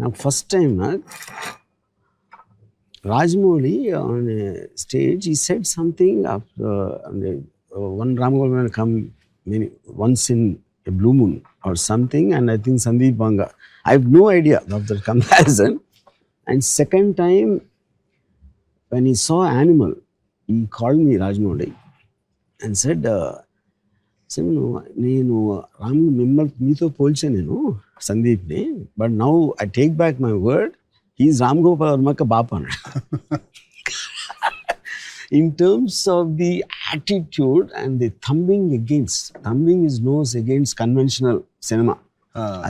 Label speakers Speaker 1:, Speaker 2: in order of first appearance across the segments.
Speaker 1: Now first time Rajmouli on a stage, he said something after one Ram Gopal will come once in a blue moon or something, and I think Sandeep Vanga. I have no idea of the comparison. And second time, when he saw Animal, he called me Rajmouli and said, నేను రామ్ మిమ్మల్ని మీతో పోల్చాను నేను సందీప్ని, but now I take back my word, he's Ram Gopal వర్మకి బాప అన్నాడు. In terms of the attitude and the thumbing his nose against conventional cinema,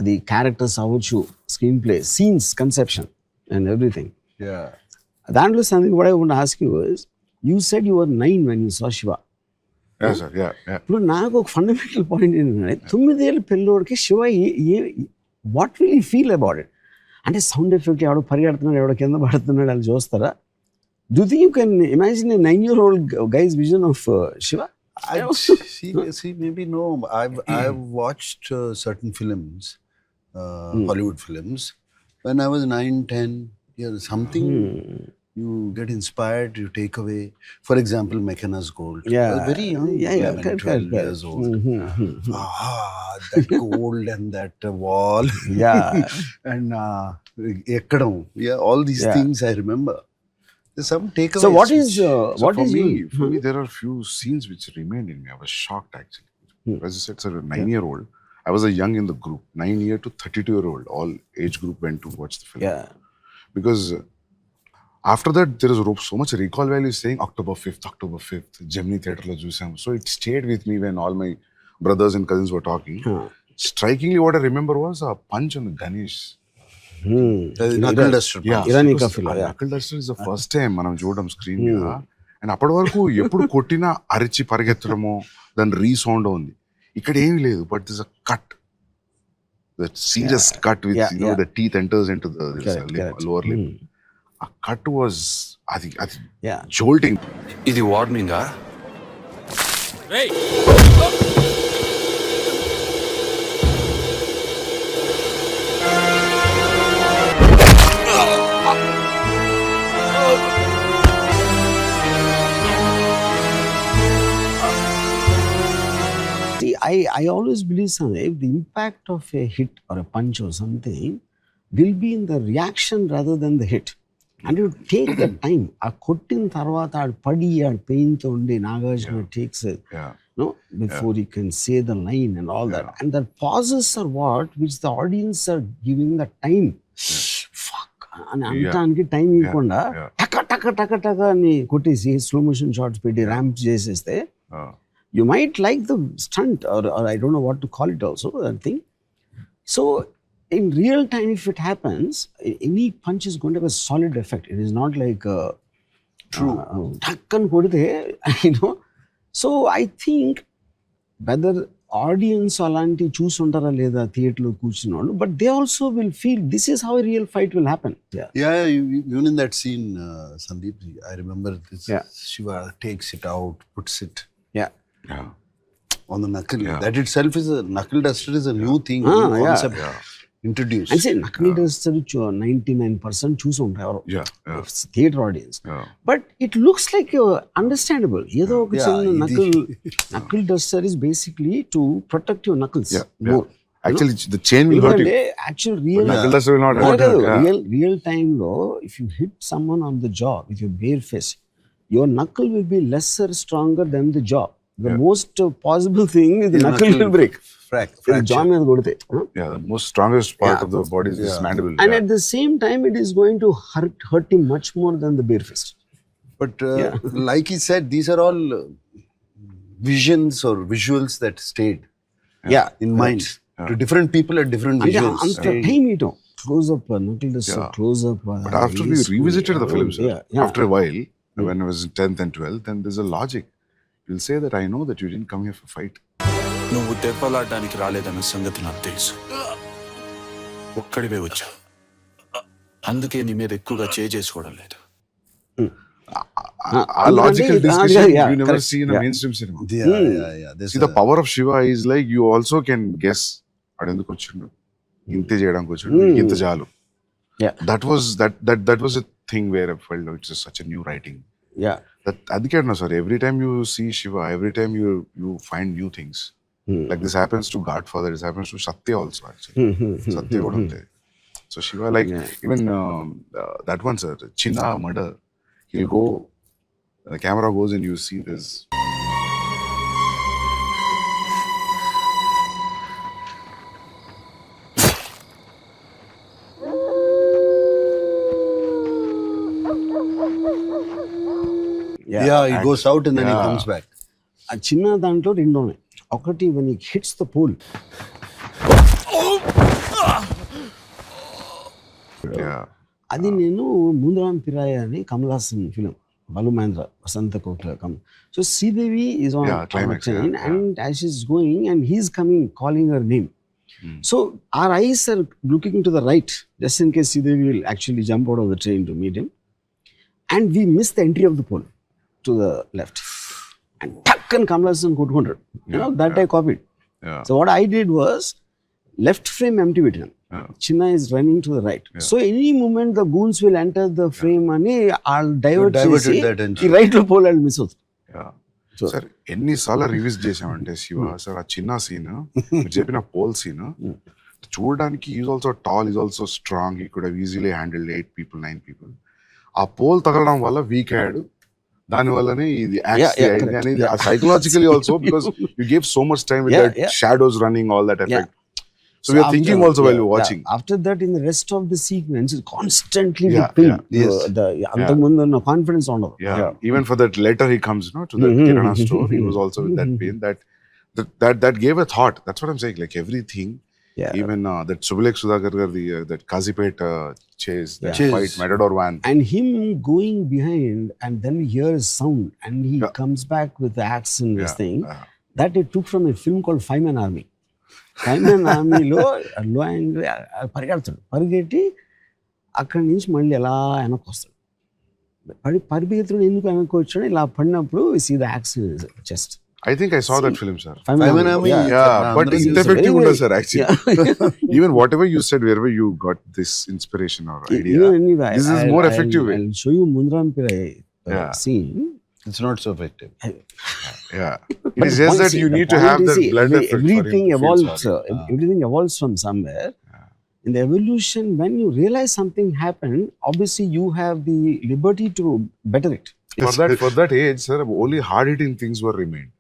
Speaker 1: the characters avuchu, screenplay, scenes, conception and everything.
Speaker 2: Yeah.
Speaker 1: That something what I want to ask you is, you said you were 9 when you saw Shiva.
Speaker 2: Yes, sir. Yeah.
Speaker 1: ఇప్పుడు నాకు ఒక fundamental point ఏంటంటే 9 ఏళ్ళ పిల్లోడికి Shiva what will you feel about it? అంటే sound effect ఎవడో పరిగెడుతున్నాడు, ఎవడో కింద పడుతున్నాడు అని చూస్తారా? Do you think you can imagine a 9-year-old guy's vision of Shiva?
Speaker 2: See, maybe no. I've watched certain films, Hollywood films, when I was 9, 10 years. Something you get inspired, you take away. For example, McKenna's Gold.
Speaker 1: Yeah.
Speaker 2: I was very young, 12 years old. That gold and that wall.
Speaker 1: Yeah.
Speaker 2: And ekkadam. Yeah, all these things I remember. There's some takeaways.
Speaker 1: So what is
Speaker 3: for me, there are few scenes which remained in me. I was shocked actually. As I said, sir, a 9-year-old. I was a young in the group, 9-year to 32-year-old. All age group went to watch the film.
Speaker 1: Yeah.
Speaker 3: Because after that, there is so much recall value saying October 5th, Gemini Theatre lo chusam. So it stayed with me when all my brothers and cousins were talking. Strikingly, what I remember was a punch on the Ganesh.
Speaker 2: Knuckle duster.
Speaker 3: Yeah. Knuckle duster is the first time మనం చూడడం screen మీద. And అప్పటి వరకు ఎప్పుడు కొట్టినా అరిచి పరిగెత్తడమో దాని resound ఉంది. ఇక్కడ ఏమీ లేదు, but this a cut, that serious cut with the teeth enters into the lower lip. ఆ కట్ వాజ్ అది జోల్టింగ్.
Speaker 4: ఇది వార్నింగా?
Speaker 1: I always believe Sandeep, the impact of a hit or a punch or something will be in the reaction rather than the hit. And you take the time. ఆ కొట్టిన తర్వాత ఆడు పడి ఆడు పెయిన్తో ఉండి Nagarjuna takes it, before he can say the line and all that. And the pauses are what which the audience are giving the time. Fuck అని అంటానికి time ఇవ్వకుండా టక టక టక టక అని కొట్టేసి స్లో మోషన్ షాట్స్ పెట్టి ర్యాంప్ చేసేస్తే you might like the stunt or I don't know what to call it also, that thing. So in real time, if it happens, any punch is going to have a solid effect. It is not like
Speaker 2: true.
Speaker 1: Takkan kodite, So I think whether audience alanti choosundara leda theatre lo కూర్చున్నాడు, but they also will feel this is how a real fight will happen.
Speaker 2: Even in that scene, Sandeep, I remember this. Shiva takes it out, puts it on the knuckle. That itself is a knuckle duster is a new thing, new concept introduced.
Speaker 1: I say knuckle duster 99% చూసుంటారు theatre audience. But it looks like understandable. ఏదో ఒక చిన్న knuckle duster is basically to protect your knuckles more.
Speaker 3: Actually, the chain will hurt you.
Speaker 1: Actually, real
Speaker 3: knuckle duster will not hurt you.
Speaker 1: Real time lo, if you hit someone on the jaw with your bare fist, your knuckle will be lesser stronger than the jaw. The most possible thing is the knuckle will break.
Speaker 2: Fracture.
Speaker 1: Jaw మీద కొడితే.
Speaker 3: The most strongest part of the body is this mandible.
Speaker 1: And at the same time, it is going to hurt him much more than the bare fist.
Speaker 2: But like he said, these are all visions or visuals that stayed in mind. To different people at different visuals.
Speaker 1: Anta time ito. Close up, knuckle duster, close up.
Speaker 3: But after we revisited the films, after a while, when I was in 10th and 12th, then there's a logic. You'll say that I know that you didn't come here for fight.
Speaker 4: నువ్వు దెబ్బలాడడానికి రాలేదన్న సంగతి నాకు తెలుసు. ఒక్కడివే వచ్చావు. అందుకే నీ మీద ఎక్కువగా చేసుకోవడం లేదు.
Speaker 3: A logical discussion you never see in a mainstream cinema. See, the power of Shiva is like you also can guess. అడెందుకు వచ్చిండు, ఇంతే చేయడానికి వచ్చిండు, ఇంత చాలు.
Speaker 1: Yeah.
Speaker 3: That was a thing where I felt it's just such a new writing.
Speaker 1: Yeah.
Speaker 3: That adike no sir. Every time you see Shiva, every time you find new things. Like this happens to Godfather. This happens to Satya also actually. Satya kuda ante. So Shiva, like even that one sir, Chinna murder. He'll go. The camera goes and you see this.
Speaker 2: Yeah, he goes out and then he comes back.
Speaker 1: ఆ చిన్న దాంట్లో రెండు ఉన్నాయి. ఒకటి when he hits the pole.
Speaker 3: Yeah.
Speaker 1: అది నేను ముందురాం పిరాయ అని Kamal Haasan film Balu Mahindra Vasantha Kokila so Sridevi is on
Speaker 3: climax,
Speaker 1: train and as she's going and he's coming calling her name. So our eyes are looking to the right just in case Sridevi will actually jump out of the train to meet him, and we miss the entry of the pole to the left and tuck and Kamal Hassan కొట్టుకుంటాడు. That I copied. So what I did was left frame empty పెట్టినాను. Chinna is running to the right. So any moment the goons will enter the frame అని I'll divert చేసి ఈ right లో pole and miss అవుతుంది.
Speaker 3: Sir ఎన్నిసార్లు release చేసామంటే Shiva sir ఆ చిన్న సీన్ మీరు చెప్పిన పోల్ సీన్ చూడడానికి is also tall, is also strong, he could easily handle 8 people 9 people. ఆ పోల్ తగలడం వల్ల వీక్ అయ్యాడు, దాని వల్లనే ఇది అనేది psychologically also because you gave so much time with that shadows running all that effect. So we are thinking also while you're watching.
Speaker 1: After that, in the rest of the sequence, it's constantly build the antamundu na confidence on it.
Speaker 3: Even for that later he comes, to the Kirana store. He was also with that pain that gave a thought. That's what I'm saying. Like everything, even that Subulek Sudhakar that Kazipet chase, that fight, Matador van,
Speaker 1: and him going behind, and then we hear his sound, and he comes back with the axe and this thing that he took from a film called Five-Man Army. Five-Man Armyలో low angle పరిగెడతాడు, పరిగెట్టి అక్కడి నుంచి మళ్ళీ ఎలా వెనక్కి వస్తాడు. పరిగెత్తుడు ఎందుకు వెనక్కి వచ్చాడు, ఇలా పడినప్పుడు see the accident chest.
Speaker 3: I think I saw that film, sir.
Speaker 2: Five-Man Army,
Speaker 3: but it's effective, sir. Actually, even whatever you said, wherever you got this inspiration or idea, this is more effective.
Speaker 1: I'll show you Mundaram Pirai scene.
Speaker 2: It's not so effective.
Speaker 3: It's just that you need to have that blood effect.
Speaker 1: Everything evolves. Everything evolves from somewhere. In the evolution, when you realize something happened, obviously you have the liberty to better it.
Speaker 3: For that age, sir, only hard-hitting things were remained.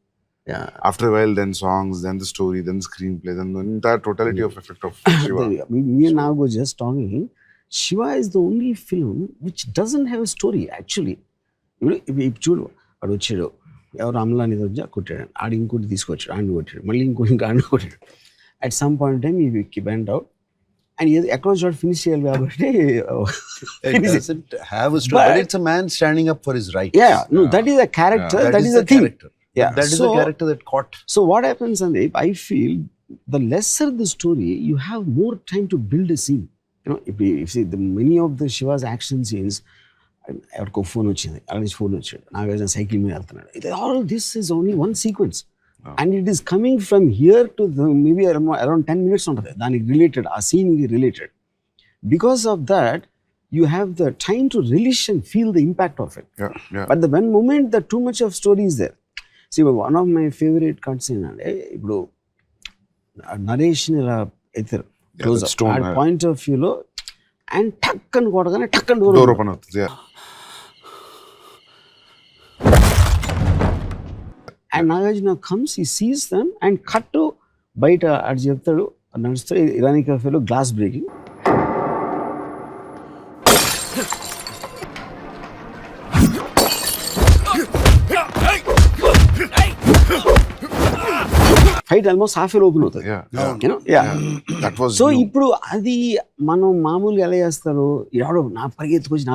Speaker 3: After a while, then songs, then the story, then the screenplay, then the entire totality of effect of Shiva.
Speaker 1: Me and Nago just talking. Shiva is the only film which doesn't have a story actually. చూడు వాడు వచ్చాడు, ఎవరు అమలాని వచ్చా కొట్టాడు, ఆడు ఇంకోటి తీసుకొచ్చాడు, ఆడిని కొట్టాడు, మళ్ళీ ఇంకోటి ఆడిని కొట్టాడు. అట్ సమ్ పాయింట్ టైమ్ ఈ బెంట్ అవుట్ అండ్ ఎక్కడో చోట ఫినిష్ చేయాలి కాబట్టి
Speaker 2: it doesn't have a story, but it's a man standing up for his right.
Speaker 1: That is a character, that is a thing.
Speaker 2: That is the character that caught.
Speaker 1: So what happens, Sandeep, I feel the lesser the story, you have more time to build a scene. If you see many of the Shiva's action scenes, ఎవరికో phone వచ్చింది, అలా నుంచి phone వచ్చాడు, Nagarjuna cycle మీద వెళ్తున్నాడు, all this is only one sequence and it is coming from here to maybe around 10 minutes ఉంటుంది దానికి related, ఆ సీన్కి related. Because of that you have the time to release and feel the impact of it. But the when moment the too much of story is there. See, one of my favorite cuts ఏంటంటే ఇప్పుడు నరేష్ని ఇలా ఎత్తారు point of వ్యూలో and టక్ అని కొడగానే టక్ అని door open అవుతుంది. And Nagarjuna comes, he sees them and cut to బయట అటు చెప్తాడు, నడుస్తాడు, ఇరానీ కఫేలో glass breaking. Fight almost half open అవుతుంది. సో ఇప్పుడు అది మనం మామూలుగా ఎలా చేస్తారు, ఎవడో నా పరిగెత్తుకొచ్చి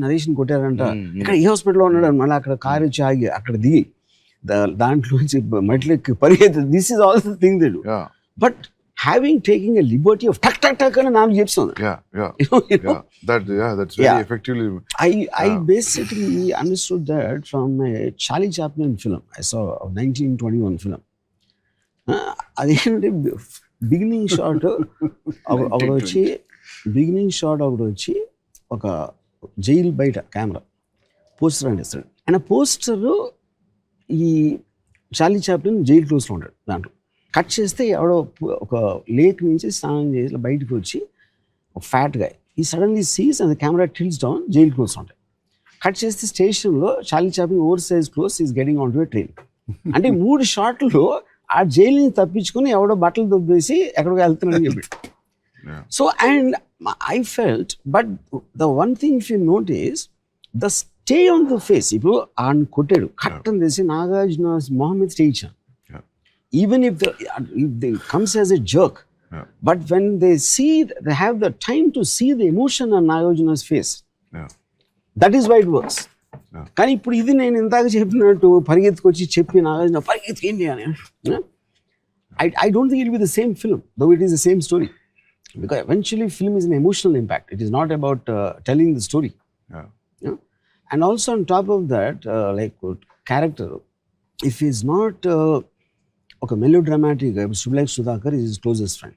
Speaker 1: నరేష్ని కొట్టారంట, ఇక్కడ ఏ హాస్పిటల్లో ఉన్నాడు, మళ్ళీ అక్కడ కారు వచ్చి ఆగి అక్కడ దిగి దాంట్లోంచి మట్లెక్కి పరిగెత్తి, this is all the thing they do. But having taking a Liberty of టక్ టక్ టక్ అని నాకు చెప్తుంది. I basically understood that from a Charlie Chaplin film. I saw a 1921 film. అదేంటంటే బిగినింగ్ షాట్ అప్పుడు వచ్చి బిగినింగ్ షాట్ ఒకటి వచ్చి ఒక జైలు బయట కెమెరా పోస్టర్ అందిస్తాడు. ఆయన పోస్టర్ ఈ చార్లీ చాప్లిన్ జైలు క్లోజ్లో ఉంటాడు. దాంట్లో కట్ చేస్తే ఎవడో ఒక లేక్ నుంచి స్నానం చేసి బయటకు వచ్చి ఒక ఫ్యాట్ గా ఈ suddenly sees and camera tilts down, jail close ఉంటాయి. కట్ చేస్తే స్టేషన్లో Charlie Chaplin over size close is getting on to a train. అంటే 3 షాట్లు ఆ జైలుని తప్పించుకుని ఎవడో బట్టలు దొబ్బేసి ఎక్కడికి వెళ్తున్నాడని చెప్పి. So and I felt, but the one thing if you notice the stay on the face. ఇప్పుడు ఆయన కొట్టాడు, కట్ అని తెలిసి నాగార్జున మొహం మీద స్టే ఇచ్చాను. Even if they comes as a jerk, but when they have the time to see the emotion on Nagarjuna's face. That is why it works. కానీ ఇప్పుడు ఇది నేను ఇందాక చెప్పినట్టు పరిగెత్తుకొచ్చి చెప్పి నాగార్జున పరిగెత్తుకేంటి అని, I don't think it will be the same film, though it is the same story. Because eventually film is an emotional impact. It is not about telling the story. And also on top of that, like character, if he is not ఒక melodramatic, సుబ్లైక్ Sudhakar is his closest friend.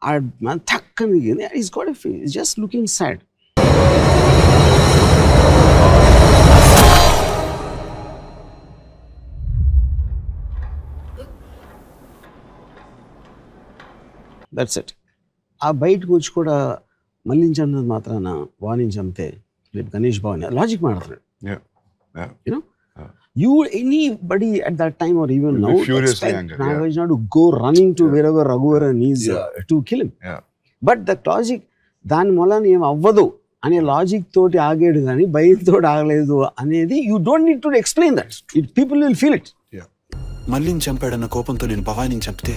Speaker 1: ఆ మన థక్కని is got a face, is just looking sad. That's it. ఆ బయటకు వచ్చి కూడా మళ్ళీ చంపినది మాత్రాన వాణిని చంపితే రేపు గణేష్ బాబుని లాజిక్ మాట్లాడుతున్నాడు. You know anybody at that time or even now expect Nagarjuna to go running to wherever Raghuvaran is to kill him. But the logic దాని మూలాన్ని ఏం అవ్వదు అనే లాజిక్ తోటి ఆగాడు కానీ భయంతో ఆగలేదు అనేది you don't need to explain that. People will feel it.
Speaker 4: మళ్ళీ చంపాడన్న కోపంతో నేను భవానీని చంపితే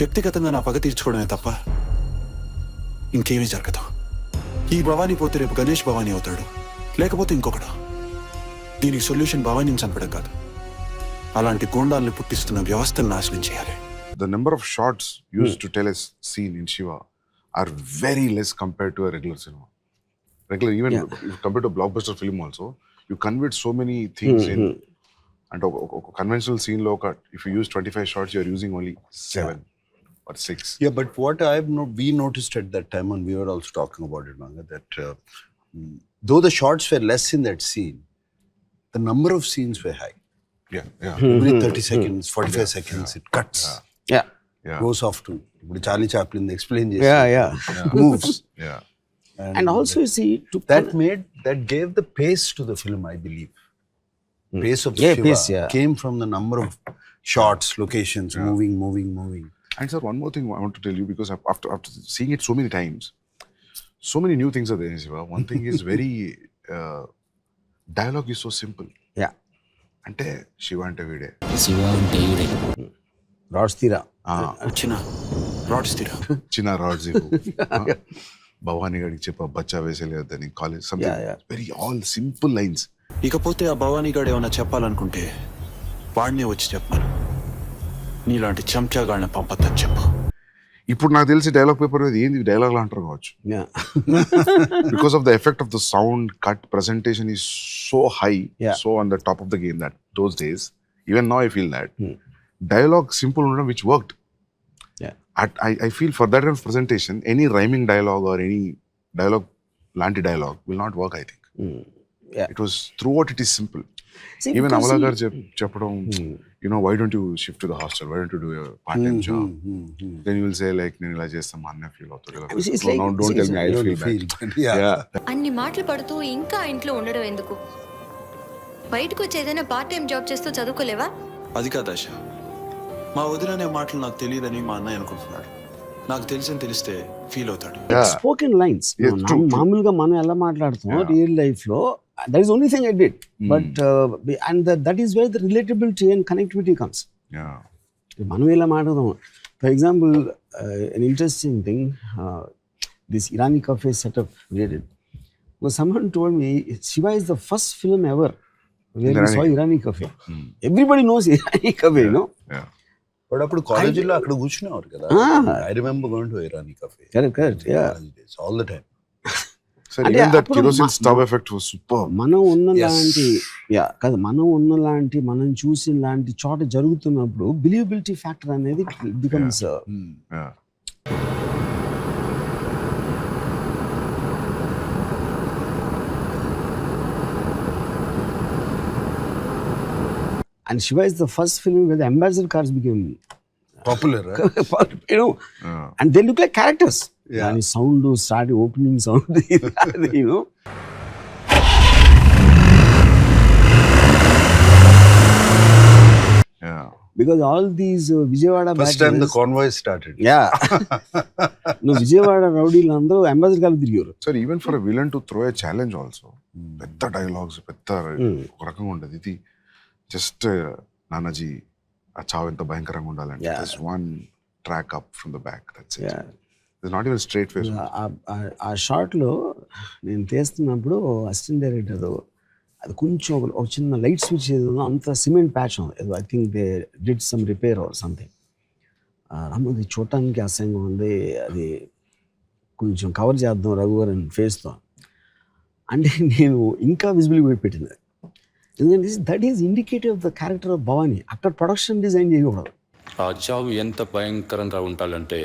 Speaker 4: వ్యక్తిగతంగా నా పగ తీర్చుకోవడమే తప్ప ఇంకేమీ జరగదు. ఈ భవానీ పోతే రేపు గణేష్ భవానీ అవుతాడు, లేకపోతే ఇంకొకడు. దీనికి సొల్యూషన్ భవానీని చంపడం కాదు, అలాంటి గోండాల్ని పుట్టిస్తున్న వ్యవస్థను నాశనం చేయాలి.
Speaker 3: The number of shots used to tell a scene in Shiva are very less compared to a regular cinema. Even compared to a blockbuster film also, you convert so many things in. And a conventional scene lo if you use 25 shots, you are using only 7 or 6.
Speaker 2: Yeah, but what we noticed at that time, and we were also talking about it, Vanga, that though the shots were less in that scene, the number of scenes were high. Every 30 seconds, 45 seconds, it cuts. Goes off to Charlie Chaplin explain moves. And
Speaker 1: also you see
Speaker 2: that gave the pace to the film, I believe. Pace of Shiva came from the number of shots, locations, moving.
Speaker 3: And sir, one more thing I want to tell you, because after seeing it so many times, so many new things are there in Shiva. One thing is very dialogue is so simple. అంటే శివ అంటే వీడే,
Speaker 5: శివ అంటే వీడే,
Speaker 1: rods తీరా
Speaker 4: చిన్న rods తీరా,
Speaker 3: చిన్న rods Bhavani గడికి చెప్ప బచ్చా వేసేలేదని college, very all simple lines.
Speaker 4: ఇకపోతే ఆ భవానీ గాడు ఏమైనా చెప్పాలనుకుంటే వాడినే వచ్చి చెప్పాను, నీలాంటి చెంచాగాళ్ళని పంపద్దని చెప్పు.
Speaker 3: ఇప్పుడు నాకు తెలిసి డైలాగ్ పేపర్ మీద ఏంది డైలాగ్ అంటారు కావచ్చు. Because of the effect of the sound cut, presentation is so high, so on the top of the game that those days, even now I feel that dialogue simple undadam which worked. I feel for that kind of presentation, any rhyming dialogue or any dialogue lanti dialogue will not work, I think. It was throughout it is simple. See, even Amala gar cheppadam, you know, why don't you shift to the hostel, why don't you do a part-time job? Then you will say like nenu ila chestam anna feel avutadu. So now don't tell me I feel bad.
Speaker 6: అన్ని మాటలు పడుతూ ఇంకా ఇంట్లో ఉండడం ఎందుకు? బయటకు వచ్చి ఏదైనా పార్ట్ టైం జాబ్ చేస్తూ చదువుకోలేవా?
Speaker 4: అది కాదు ఆశ, మా వదిలనే మాటలు నాకు తెలియదని మా అన్నయ్య అనుకుంటున్నాడు. నాకు తెలిసని తెలిస్తే ఫీల్ అవుతాడు.
Speaker 1: స్పోకెన్ లైన్స్ మామూలుగా మనం ఎలా మాట్లాడుతాం రియల్ లైఫ్ లో, that is the only thing I did. But and that is where the relatability and connectivity comes. మనం ఎలా మాట్లాడదాం. For example, an interesting thing, this Irani cafe setup we did, was someone told me Shiva is the first film ever where we saw Irani cafe. Everybody knows Irani cafe, you know.
Speaker 2: But అప్పుడు కాలేజీలో అక్కడ కూర్చునేవారు కదా. I remember going to Irani cafe.
Speaker 1: Correct.
Speaker 2: All the time.
Speaker 3: So even that kerosene stove effect was super.
Speaker 1: మనం ఉన్నలాంటి మనం చూసిన లాంటి చోట జరుగుతున్నప్పుడు బిలీవబిలిటీ ఫ్యాక్టర్ అనేది becomes. And Shiva is the first film where the ambassador cars became
Speaker 2: Popular, right?
Speaker 1: and they look like characters.
Speaker 2: Yeah.
Speaker 1: And sound started opening sound,
Speaker 3: Yeah.
Speaker 1: because all these Vijayawada
Speaker 2: First time the
Speaker 1: batches-
Speaker 2: convoy started.
Speaker 1: yeah. No, Vijayawada రౌడీలు అందరూ ambassador కాలు తిరిగారు.
Speaker 3: Sir even for a villain to throw a challenge also పెద్ద dialogues పెద్ద ఒక రకంగా ఉండదు. ఇది జస్ట్ నానాజీ ఆ చావు ఎంత భయంకరంగా ఉండాలంటే just one track up from the back, that's it. It's not even straight face.
Speaker 1: ఆ షార్ట్లో నేను తీస్తున్నప్పుడు అసిస్టెంట్ డైరెక్టర్ అది కొంచెం ఒక చిన్న లైట్ స్విచ్ ఏదో అంత సిమెంట్ ప్యాచ్ ఉంది ఏదో, I think they did some repair or something. అది చూడటానికి అసహ్యంగా ఉంది, అది కొంచెం కవర్ చేద్దాం రఘువరన్ ఫేస్తో అంటే నేను ఇంకా విజిబిలిటీ పెట్టింది. ఎందుకంటే that is indicative of the character of Bhavani. అక్కడ ప్రొడక్షన్ డిజైన్ చేయకూడదు.
Speaker 5: ఆ చావు ఎంత భయంకరంగా ఉండాలంటే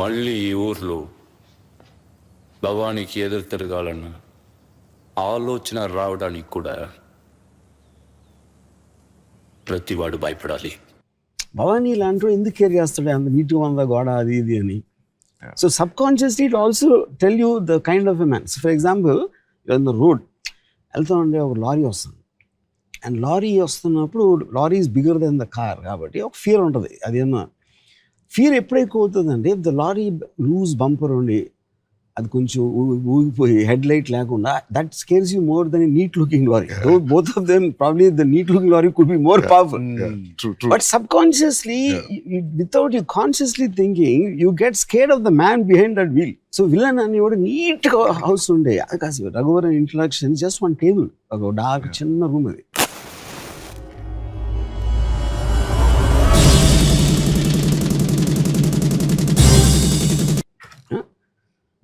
Speaker 5: మళ్ళీ ఈ ఊర్లో భవానీకి ఎదురు తిరగాలన్న ఆలోచన రావడానికి కూడా ప్రతివాడు భయపడాలి.
Speaker 1: భవానీ లాంటి ఎందుకు కేర్ చేస్తాడు అంత నీట్గా ఉందా గోడ అది ఇది అని. So subconsciously it also tell you the kind of a man. So for example in the road వెళ్తా ఉండే ఒక లారీ వస్తుంది, అండ్ లారీ వస్తున్నప్పుడు lorry is bigger than the car కాబట్టి ఒక ఫియర్ ఉంటుంది. అదేమన్నా ఫియర్ ఎప్పుడు ఎక్కువ అవుతుందంటే if the lorry loose bumper ఉండి అది కొంచెం ఊగిపోయి హెడ్ లైట్ లేకుండా, that scares you more than neat looking lorry. Both of them probably the neat looking lorry could be more powerful. But subconsciously, without you consciously thinking, you get scared of the man behind that wheel. So villain అనేవాడు neat గా house ఉండే, అది కాదు Raghuvaran introduction just one table, ఒక dark చిన్న room అది.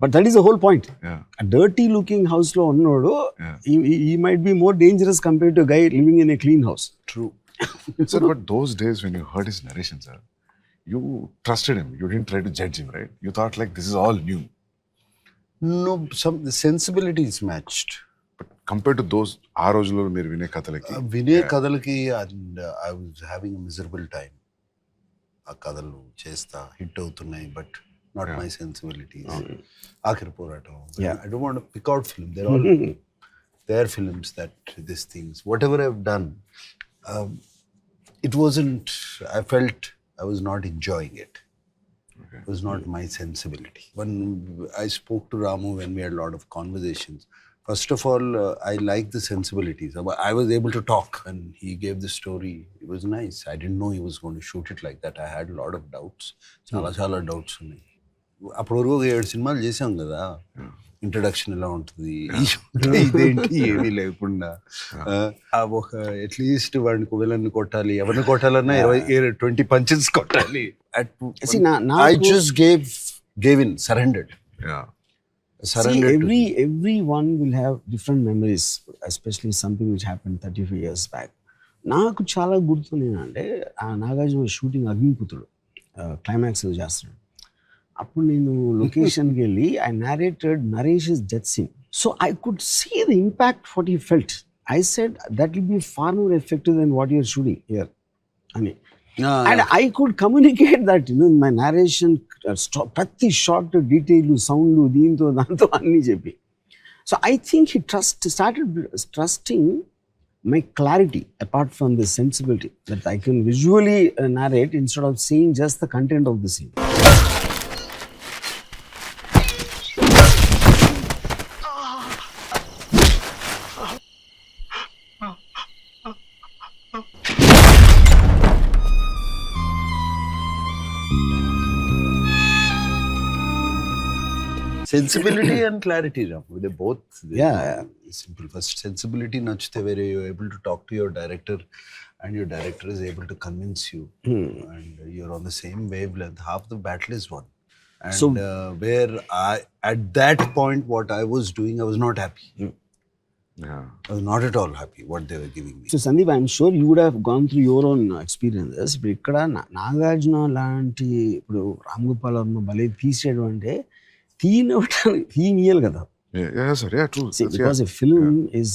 Speaker 1: But that is the whole point.
Speaker 3: Yeah.
Speaker 1: A dirty looking house లో ఉన్నోడు he might be more dangerous compared to a guy living in a clean house.
Speaker 2: True.
Speaker 3: Sir, but those days when you heard his narration, sir, you trusted him. You didn't try to judge him, right? You thought like this is all new.
Speaker 2: No, the sensibility is matched.
Speaker 3: But compared to those ఆ రోజుల్లో మీరు వినే కథలకి
Speaker 2: వినే కథలకి, and I was having a miserable time. ఆ కథలు చేస్తా hit అవుతున్నాయి, but not my sensibilities. ఆఖరి పోరాటం. I don't want to pick out film. They're all their films that these things, whatever I've done, it wasn't, I felt I was not enjoying it. Okay. It was not my sensibility. When I spoke to Ramu, when we had a lot of conversations, first of all, I liked the sensibilities. I was able to talk and he gave the story. It was nice. I didn't know he was going to shoot it like that. I had a lot of doubts. చాలా doubts ఉన్నాయి. అప్పుడు వరకు 7 సినిమాలు చేసాం కదా, introduction ఎలా ఉంటుంది, ఇదేంటి ఏమీ లేకుండా ఒక అట్లీస్ట్ వాడిని విలన్ని కొట్టాలి, ఎవరిని కొట్టాలన్నా 20 పంచెస్ కొట్టాలి. I just gave in, surrendered.
Speaker 3: Yeah.
Speaker 1: Everyone will have different memories, especially something which happened 35 years back. నాకు చాలా గుర్తుంది అంటే ఆ నాగార్జున షూటింగ్ అగ్నిపుత్రుడు క్లైమాక్స్ చేస్తున్నాడు. అప్పుడు నేను లొకేషన్కి వెళ్ళి I narrated Naresh's death scene. So I could see the impact what he felt. I said that will be far more effective then what you're shooting here అని. And I could communicate that my narration, ప్రతి short detail sound దీంతో దాంతో అన్నీ చెప్పి. So I think he started trusting my clarity apart from the sensibility, that I can visually narrate instead of seeing just the content of the scene.
Speaker 2: Sensibility and clarity, Ramu, they both.
Speaker 1: Yeah.
Speaker 2: Simple. First, sensibility nachte where you're able to talk to your director and your director is able to convince you and you're on the same wavelength. Half the battle is won. And
Speaker 1: So,
Speaker 2: where at that point, what I was doing, I was not happy.
Speaker 3: Yeah.
Speaker 2: I was not at all happy what they were giving me.
Speaker 1: so Sandeep, I'm sure you would have gone through your own experiences. ఇప్పుడు ఇక్కడ నాగార్జున లాంటి ఇప్పుడు రామ్ గోపాల్ వర్మ భలే తీసేయడం అంటే తీయనియాలి కదా.
Speaker 3: Yeah, sir. Yeah, true.
Speaker 1: See, because a film is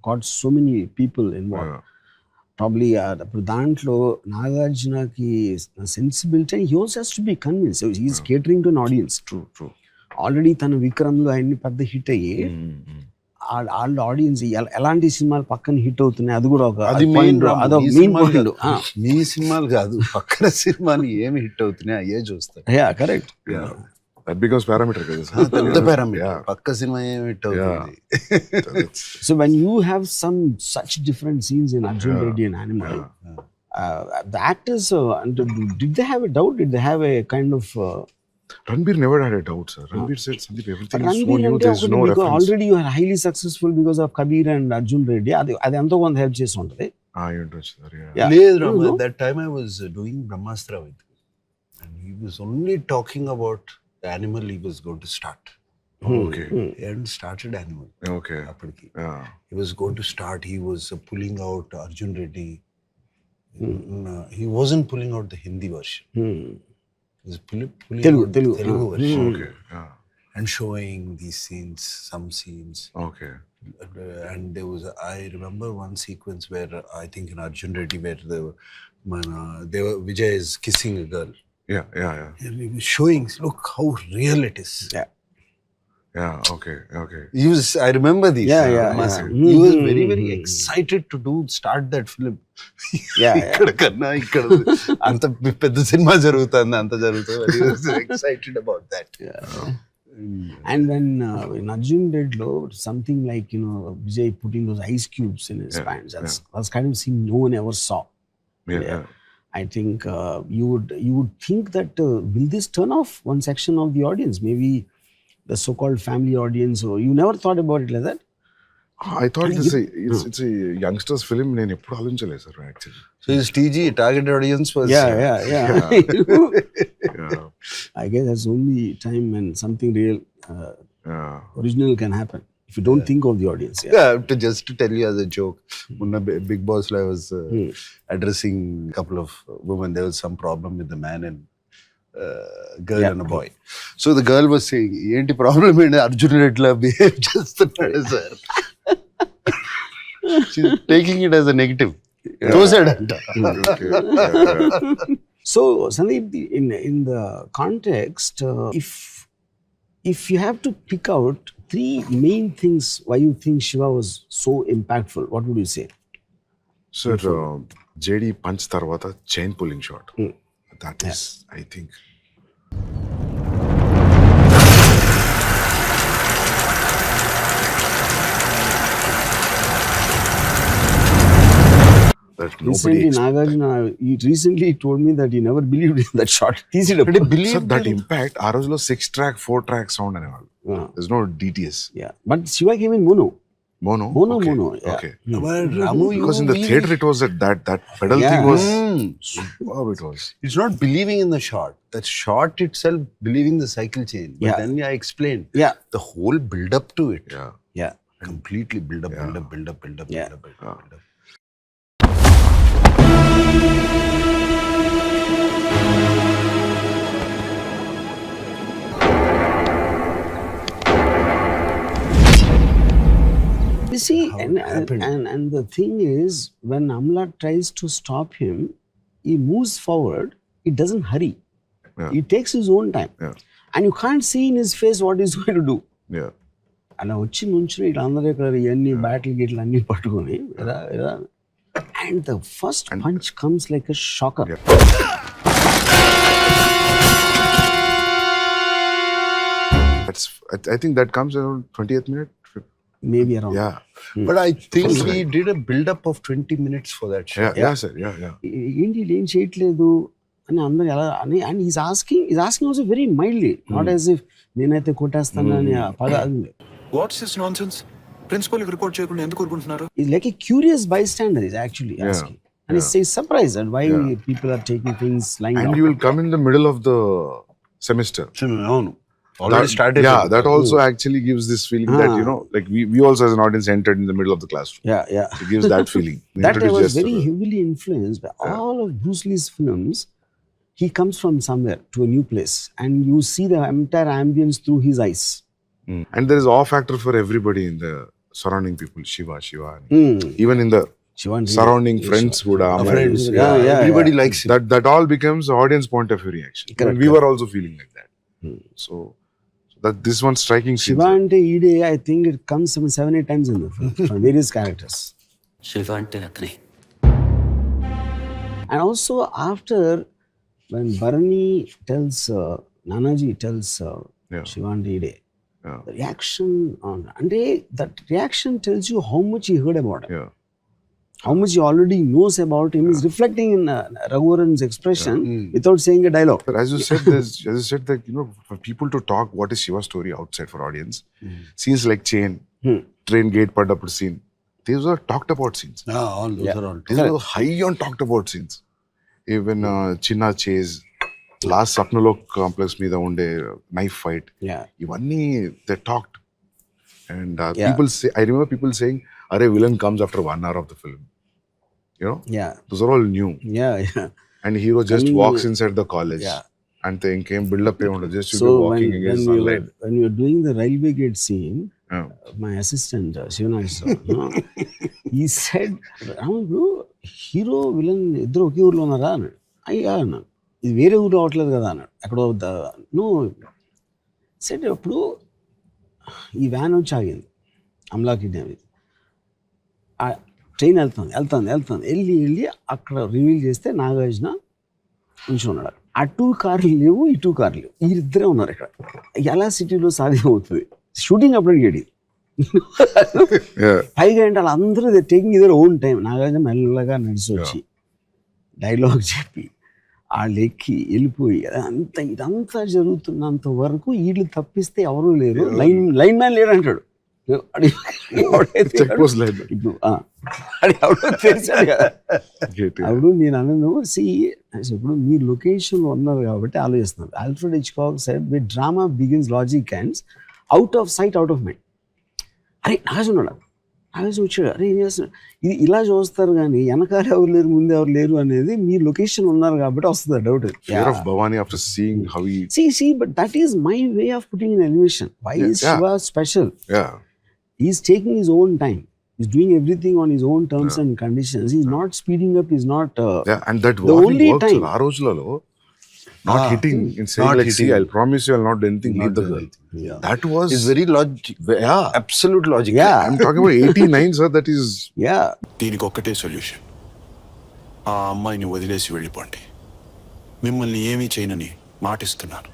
Speaker 1: got so many people involved. Probably ఇప్పుడు దాంట్లో నాగార్జునకి sensibility he also has to be convince he's catering to an audience.
Speaker 3: True.
Speaker 1: Already తన విక్రమ్లో అన్ని పెద్ద హిట్ అయ్యి వాళ్ళ ఆడియన్స్ ఎలాంటి సినిమాలు పక్కన హిట్ అవుతున్నాయి అది కూడా ఒక
Speaker 2: అది
Speaker 1: అదొక మెయిన్ పాయింట్.
Speaker 2: మీ సినిమాలు కాదు, పక్కన సినిమాలు ఏమి హిట్ అవుతున్నాయి అయ్యే చూస్తారు.
Speaker 1: కరెక్ట్.
Speaker 3: That becomes parameter కదా సార్.
Speaker 2: పెద్ద పారామీటర్, పక్క సినిమా ఏమి హిట్ అవుతుంది.
Speaker 1: So when you have some such different scenes in Arjun Reddy and Animal, the actors, did they have a doubt? Did they have a kind of...
Speaker 3: Ranbir never had a doubt, sir. Ranbir said, Sandeep, everything is so
Speaker 1: Ranbir
Speaker 3: new, there's no
Speaker 1: because
Speaker 3: reference.
Speaker 1: already you are highly successful because of Kabir and Arjun Reddy. అది ఎంతో కొంత help చేసి ఉంటుంది.
Speaker 3: Interesting, sir.
Speaker 1: Yeah.
Speaker 2: లేదు
Speaker 1: No,
Speaker 2: Rama,
Speaker 1: no.
Speaker 2: that time I was doing Brahmastra with him. And he was only talking about the Animal he was going to start.
Speaker 3: Okay.
Speaker 2: He hadn't started Animal.
Speaker 3: Okay.
Speaker 2: అప్పటికి.
Speaker 3: Yeah.
Speaker 2: He was going to start, he was pulling out Arjun Reddy. He wasn't pulling out the Hindi version. He was pulling
Speaker 1: Telugu,
Speaker 2: out the Telugu version.
Speaker 3: Okay. Yeah.
Speaker 2: And showing these scenes, some scenes.
Speaker 3: Okay.
Speaker 2: And there was, I remember one sequence where I think in Arjun Reddy where Vijay is kissing a girl.
Speaker 3: Yeah.
Speaker 2: And he was showing, look how real it is.
Speaker 3: Yeah. Okay.
Speaker 2: He was, I remember these.
Speaker 1: Yeah.
Speaker 2: He was very, very excited to start that film. ఇక్కడ కన్నా ఇక్కడ అంత పెద్ద cinema జరుగుతుంది, అంత జరుగుతుంది. He was excited about that.
Speaker 1: And when in Arjun Reddy, something like, Vijay putting those ice cubes in his pants, that's kind of scene no one ever saw.
Speaker 3: Yeah.
Speaker 1: I think you would think that will this turn off one section of the audience, maybe the so-called family audience, or you never thought about it like that?
Speaker 3: I thought it's a youngsters film. నేను ఎప్పుడు ఆలోచించలేదు sir actually.
Speaker 2: So his TG, target audience was...
Speaker 1: Yeah. I guess that's the only time when something real, original can happen. If you don't think of the audience.
Speaker 2: Just to tell you as a joke, Munna Big Boss I was addressing a couple of women. There was some problem with the man and girl and a boy. So the girl was saying, "Enti problem enti Arjun Reddy la behave chestunnadu sir." She's taking it as a negative. Tosadanta.
Speaker 1: So Sandeep, in the context, if you have to pick out 3 main things why you think Shiva was so impactful, what would you say?
Speaker 3: Sir, JD punch తర్వాత chain pulling shot. That is, I think. That
Speaker 1: Recently, Nagarjuna, he recently told me that he never believed in that shot.
Speaker 3: Sir, that impact, ఆ రోజులో 6-track, 4-track sound అనేవాళ్ళు. There's no DTS.
Speaker 1: Yeah, but Shiva came in mono.
Speaker 3: Mono.
Speaker 1: Yeah.
Speaker 3: Okay.
Speaker 2: Ramu,
Speaker 3: Because in the theater it was that pedal thing was superb. It was.
Speaker 2: It's not believing in the shot. That shot itself, believing the cycle chain. But then I explained.
Speaker 1: Yeah.
Speaker 2: The whole build up to it.
Speaker 1: Yeah.
Speaker 2: Completely build up.
Speaker 1: You see, and the thing is, when Amla tries to stop him, he moves forward. He doesn't hurry. He takes his own time. And you can't see in his face what he's going to do.
Speaker 3: Yeah.
Speaker 1: అలా వచ్చి నుంచుని ఇట్లా అందరూ ఇక్కడ ఇవన్నీ battle గిట్లు అన్నీ పట్టుకొని and the first punch comes like a shocker.
Speaker 3: I think that comes around 20th minute.
Speaker 1: Maybe around.
Speaker 3: Yeah.
Speaker 2: But I think he did a build up of 20 minutes for that shot.
Speaker 3: Yeah, sir. Yeah.
Speaker 1: ఏంటి ఏం చేయట్లేదు అని అందరూ ఎలా అని and is asking also very mildly, not as if నేనైతే కొట్టేస్తాను అని పద.
Speaker 4: What's this nonsense? Principal report చేయకుండా ఎందుకు ఊరుకుంటున్నారు?
Speaker 1: Is like a curious bystander is actually asking. And he's surprised at why people are taking things lying down.
Speaker 3: And you will come in the middle of the semester.
Speaker 2: No. Already started.
Speaker 3: Yeah, that also actually gives this feeling that, like we also as an audience entered in the middle of the classroom.
Speaker 1: Yeah.
Speaker 3: It gives that feeling.
Speaker 1: That I was very heavily influenced by all of Bruce Lee's films. He comes from somewhere to a new place and you see the entire ambience through his eyes.
Speaker 3: And there is awe factor for everybody in the surrounding people. Shiva. Even in the surrounding friends kuda
Speaker 2: Friends,
Speaker 1: Yeah, yeah,
Speaker 2: everybody likes him.
Speaker 3: that all becomes audience point of view reaction.
Speaker 1: Correct,
Speaker 3: We were also feeling like that. So that this one striking scene.
Speaker 1: Shiva ante Ide, I think it comes some 7-8 times in the film from various characters.
Speaker 7: Shiva అంటే అతనే.
Speaker 1: And also after when Barani tells Nanaji tells
Speaker 3: Yeah.
Speaker 1: Shiva ante Ide,
Speaker 3: Yeah.
Speaker 1: the reaction on and that reaction tells you how much he heard about him.
Speaker 3: Yeah.
Speaker 1: How much he already knows about him is reflecting in Raghuvaran's expression without saying a dialogue.
Speaker 3: But as you said that, you know, for people to talk what is Shiva's story outside for audience, scenes like Chain, train gate padappudu scene, these are talked about scenes.
Speaker 2: All those are all.
Speaker 3: These are high on talked about scenes. Even Chinna chase, last Sapnalok complex మీద ఉండే knife fight,
Speaker 1: Yeah.
Speaker 3: ఇవన్నీ they talked. And
Speaker 1: Yeah.
Speaker 3: people say, I remember people saying, "Arey, villain comes after 1 hour of the film." You know,
Speaker 1: Yeah.
Speaker 3: those are all new.
Speaker 1: Yeah. Yeah.
Speaker 3: And hero just
Speaker 1: Coming,
Speaker 3: walks inside the college.
Speaker 1: Yeah.
Speaker 3: And they came build up just to
Speaker 1: So
Speaker 3: be
Speaker 1: when,
Speaker 3: walking against sunlight.
Speaker 1: when we were doing the railway gate scene,
Speaker 3: Yeah.
Speaker 1: my assistant Shivanagara, he said, "Ramu, hero villain ఇద్దరు ఒకే ఊర్లో ఉన్నారా అన్నాడు. అయ్యా అన్నాడు, ఇది వేరే ఊరు అవట్లేదు కదా అన్నాడు. ఎక్కడో నో సెట్ అప్పుడు ఈ వ్యాన్ వచ్చి ఆగింది అమలాకి డ్యామ్. ట్రైన్ వెళ్తుంది వెళ్ళి అక్కడ రివీల్ చేస్తే నాగార్జున ఉంచి ఉన్నాడు. అటు కార్లు లేవు, ఇటు కార్లు లేవు, వీరిద్దరే ఉన్నారు ఇక్కడ. ఎలా సిటీలో సాధ్యం అవుతుంది? షూటింగ్ అప్పుడు అడిగాడు.
Speaker 3: Yeah.
Speaker 1: పైగా ఏంటి వాళ్ళందరూ taking either own time. Nagarjuna మెల్లగా నడిచి వచ్చి డైలాగ్ చెప్పి వాళ్ళు ఎక్కి వెళ్ళిపోయి ఇదంతా జరుగుతున్నంత వరకు వీళ్ళు తప్పిస్తే ఎవరూ లేరు, లైన్ మ్యాన్ లేడు అంటాడు.
Speaker 3: Check post line.
Speaker 1: ఇప్పుడు ఎవడో తెలిసాడు కదా.
Speaker 3: Gate.
Speaker 1: అప్పుడు నేను అన్నాను, ఇప్పుడు మీ లొకేషన్లో ఉన్నారు కాబట్టి ఆలోచిస్తున్నారు. Alfred Hitchcock said with drama begins logic ends out of sight out of mind. అరే నాగార్జున వచ్చాడు, అరే ఏం చేస్తున్నాడు, ఇది ఇలా చూస్తారు కానీ వెనకాల ఎవరు లేరు ముందు ఎవరు లేరు అనేది మీ లొకేషన్ ఉన్నారు కాబట్టి వస్తుంది doubt.
Speaker 3: Fear of Bhavani after seeing how he.
Speaker 1: See, but that is my way of putting in animation. Why is Shiva special?
Speaker 3: Yeah.
Speaker 1: He's taking his own time. He's doing everything on his own terms and conditions. He's not speeding up. He's not.
Speaker 3: Yeah, and that
Speaker 1: the
Speaker 3: warning
Speaker 1: only
Speaker 3: works.
Speaker 1: time.
Speaker 3: Aa rojulalo not hitting in saying
Speaker 2: Not
Speaker 3: like,
Speaker 2: hitting.
Speaker 3: see, I'll promise you I'll not do anything.
Speaker 2: Not
Speaker 3: Leave the
Speaker 2: do
Speaker 3: girl.
Speaker 2: anything. Yeah.
Speaker 3: That was.
Speaker 2: It's very logic.
Speaker 3: Yeah.
Speaker 2: Absolute logic.
Speaker 1: Yeah.
Speaker 3: I'm talking about 89, sir. That is.
Speaker 1: Yeah.
Speaker 4: దీనికి ఒక్కటే solution, ఆ అమ్మాయిని వదిలేసి వెళ్ళిపోండి. మిమ్మల్ని ఏమీ చేయనని మాటిస్తున్నాను.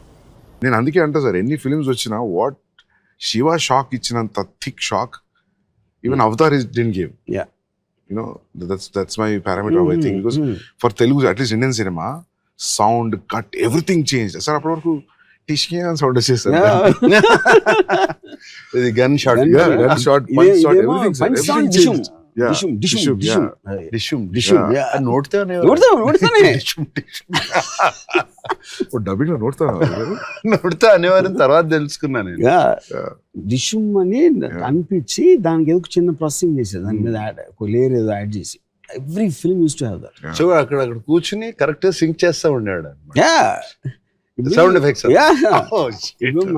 Speaker 3: నేను అందుకే అంటా సార్, ఎన్ని ఫిల్మ్స్ వచ్చినా వాట్ శివ షాక్ ఇచ్చినంత thick shock even Avatar didn't give.
Speaker 1: Yeah.
Speaker 3: You know, that's my parameter of I think, because for Telugu, at least Indian cinema, sound cut, everything changed. Sir, అప్పటి వరకు టిష్కే అని sound వచ్చేస్తారు.
Speaker 2: The gun shot.
Speaker 3: Yeah, gun shot, punch shot, everything, sir.
Speaker 1: punch
Speaker 3: Everything
Speaker 1: sound,
Speaker 3: changed. Yeah.
Speaker 1: Dishum.
Speaker 3: Yeah.
Speaker 2: Dishum.
Speaker 1: Yeah.
Speaker 2: నోటితోనే
Speaker 3: dubbing లో నోడతాను.
Speaker 2: నోటితో అనేవారని తర్వాత తెలుసుకున్నా నేను.
Speaker 1: డిషుమ్ అని అనిపించి దానికి ఏదో చిన్న ప్రాసెసింగ్ చేసేది, దాని మీద లేయర్ ఏదో యాడ్ చేసి. Every film use to have that.
Speaker 2: So అక్కడ కూర్చుని కరెక్ట్ గా సింక్ చేస్తా ఉండాడు.
Speaker 1: Sound
Speaker 2: effects.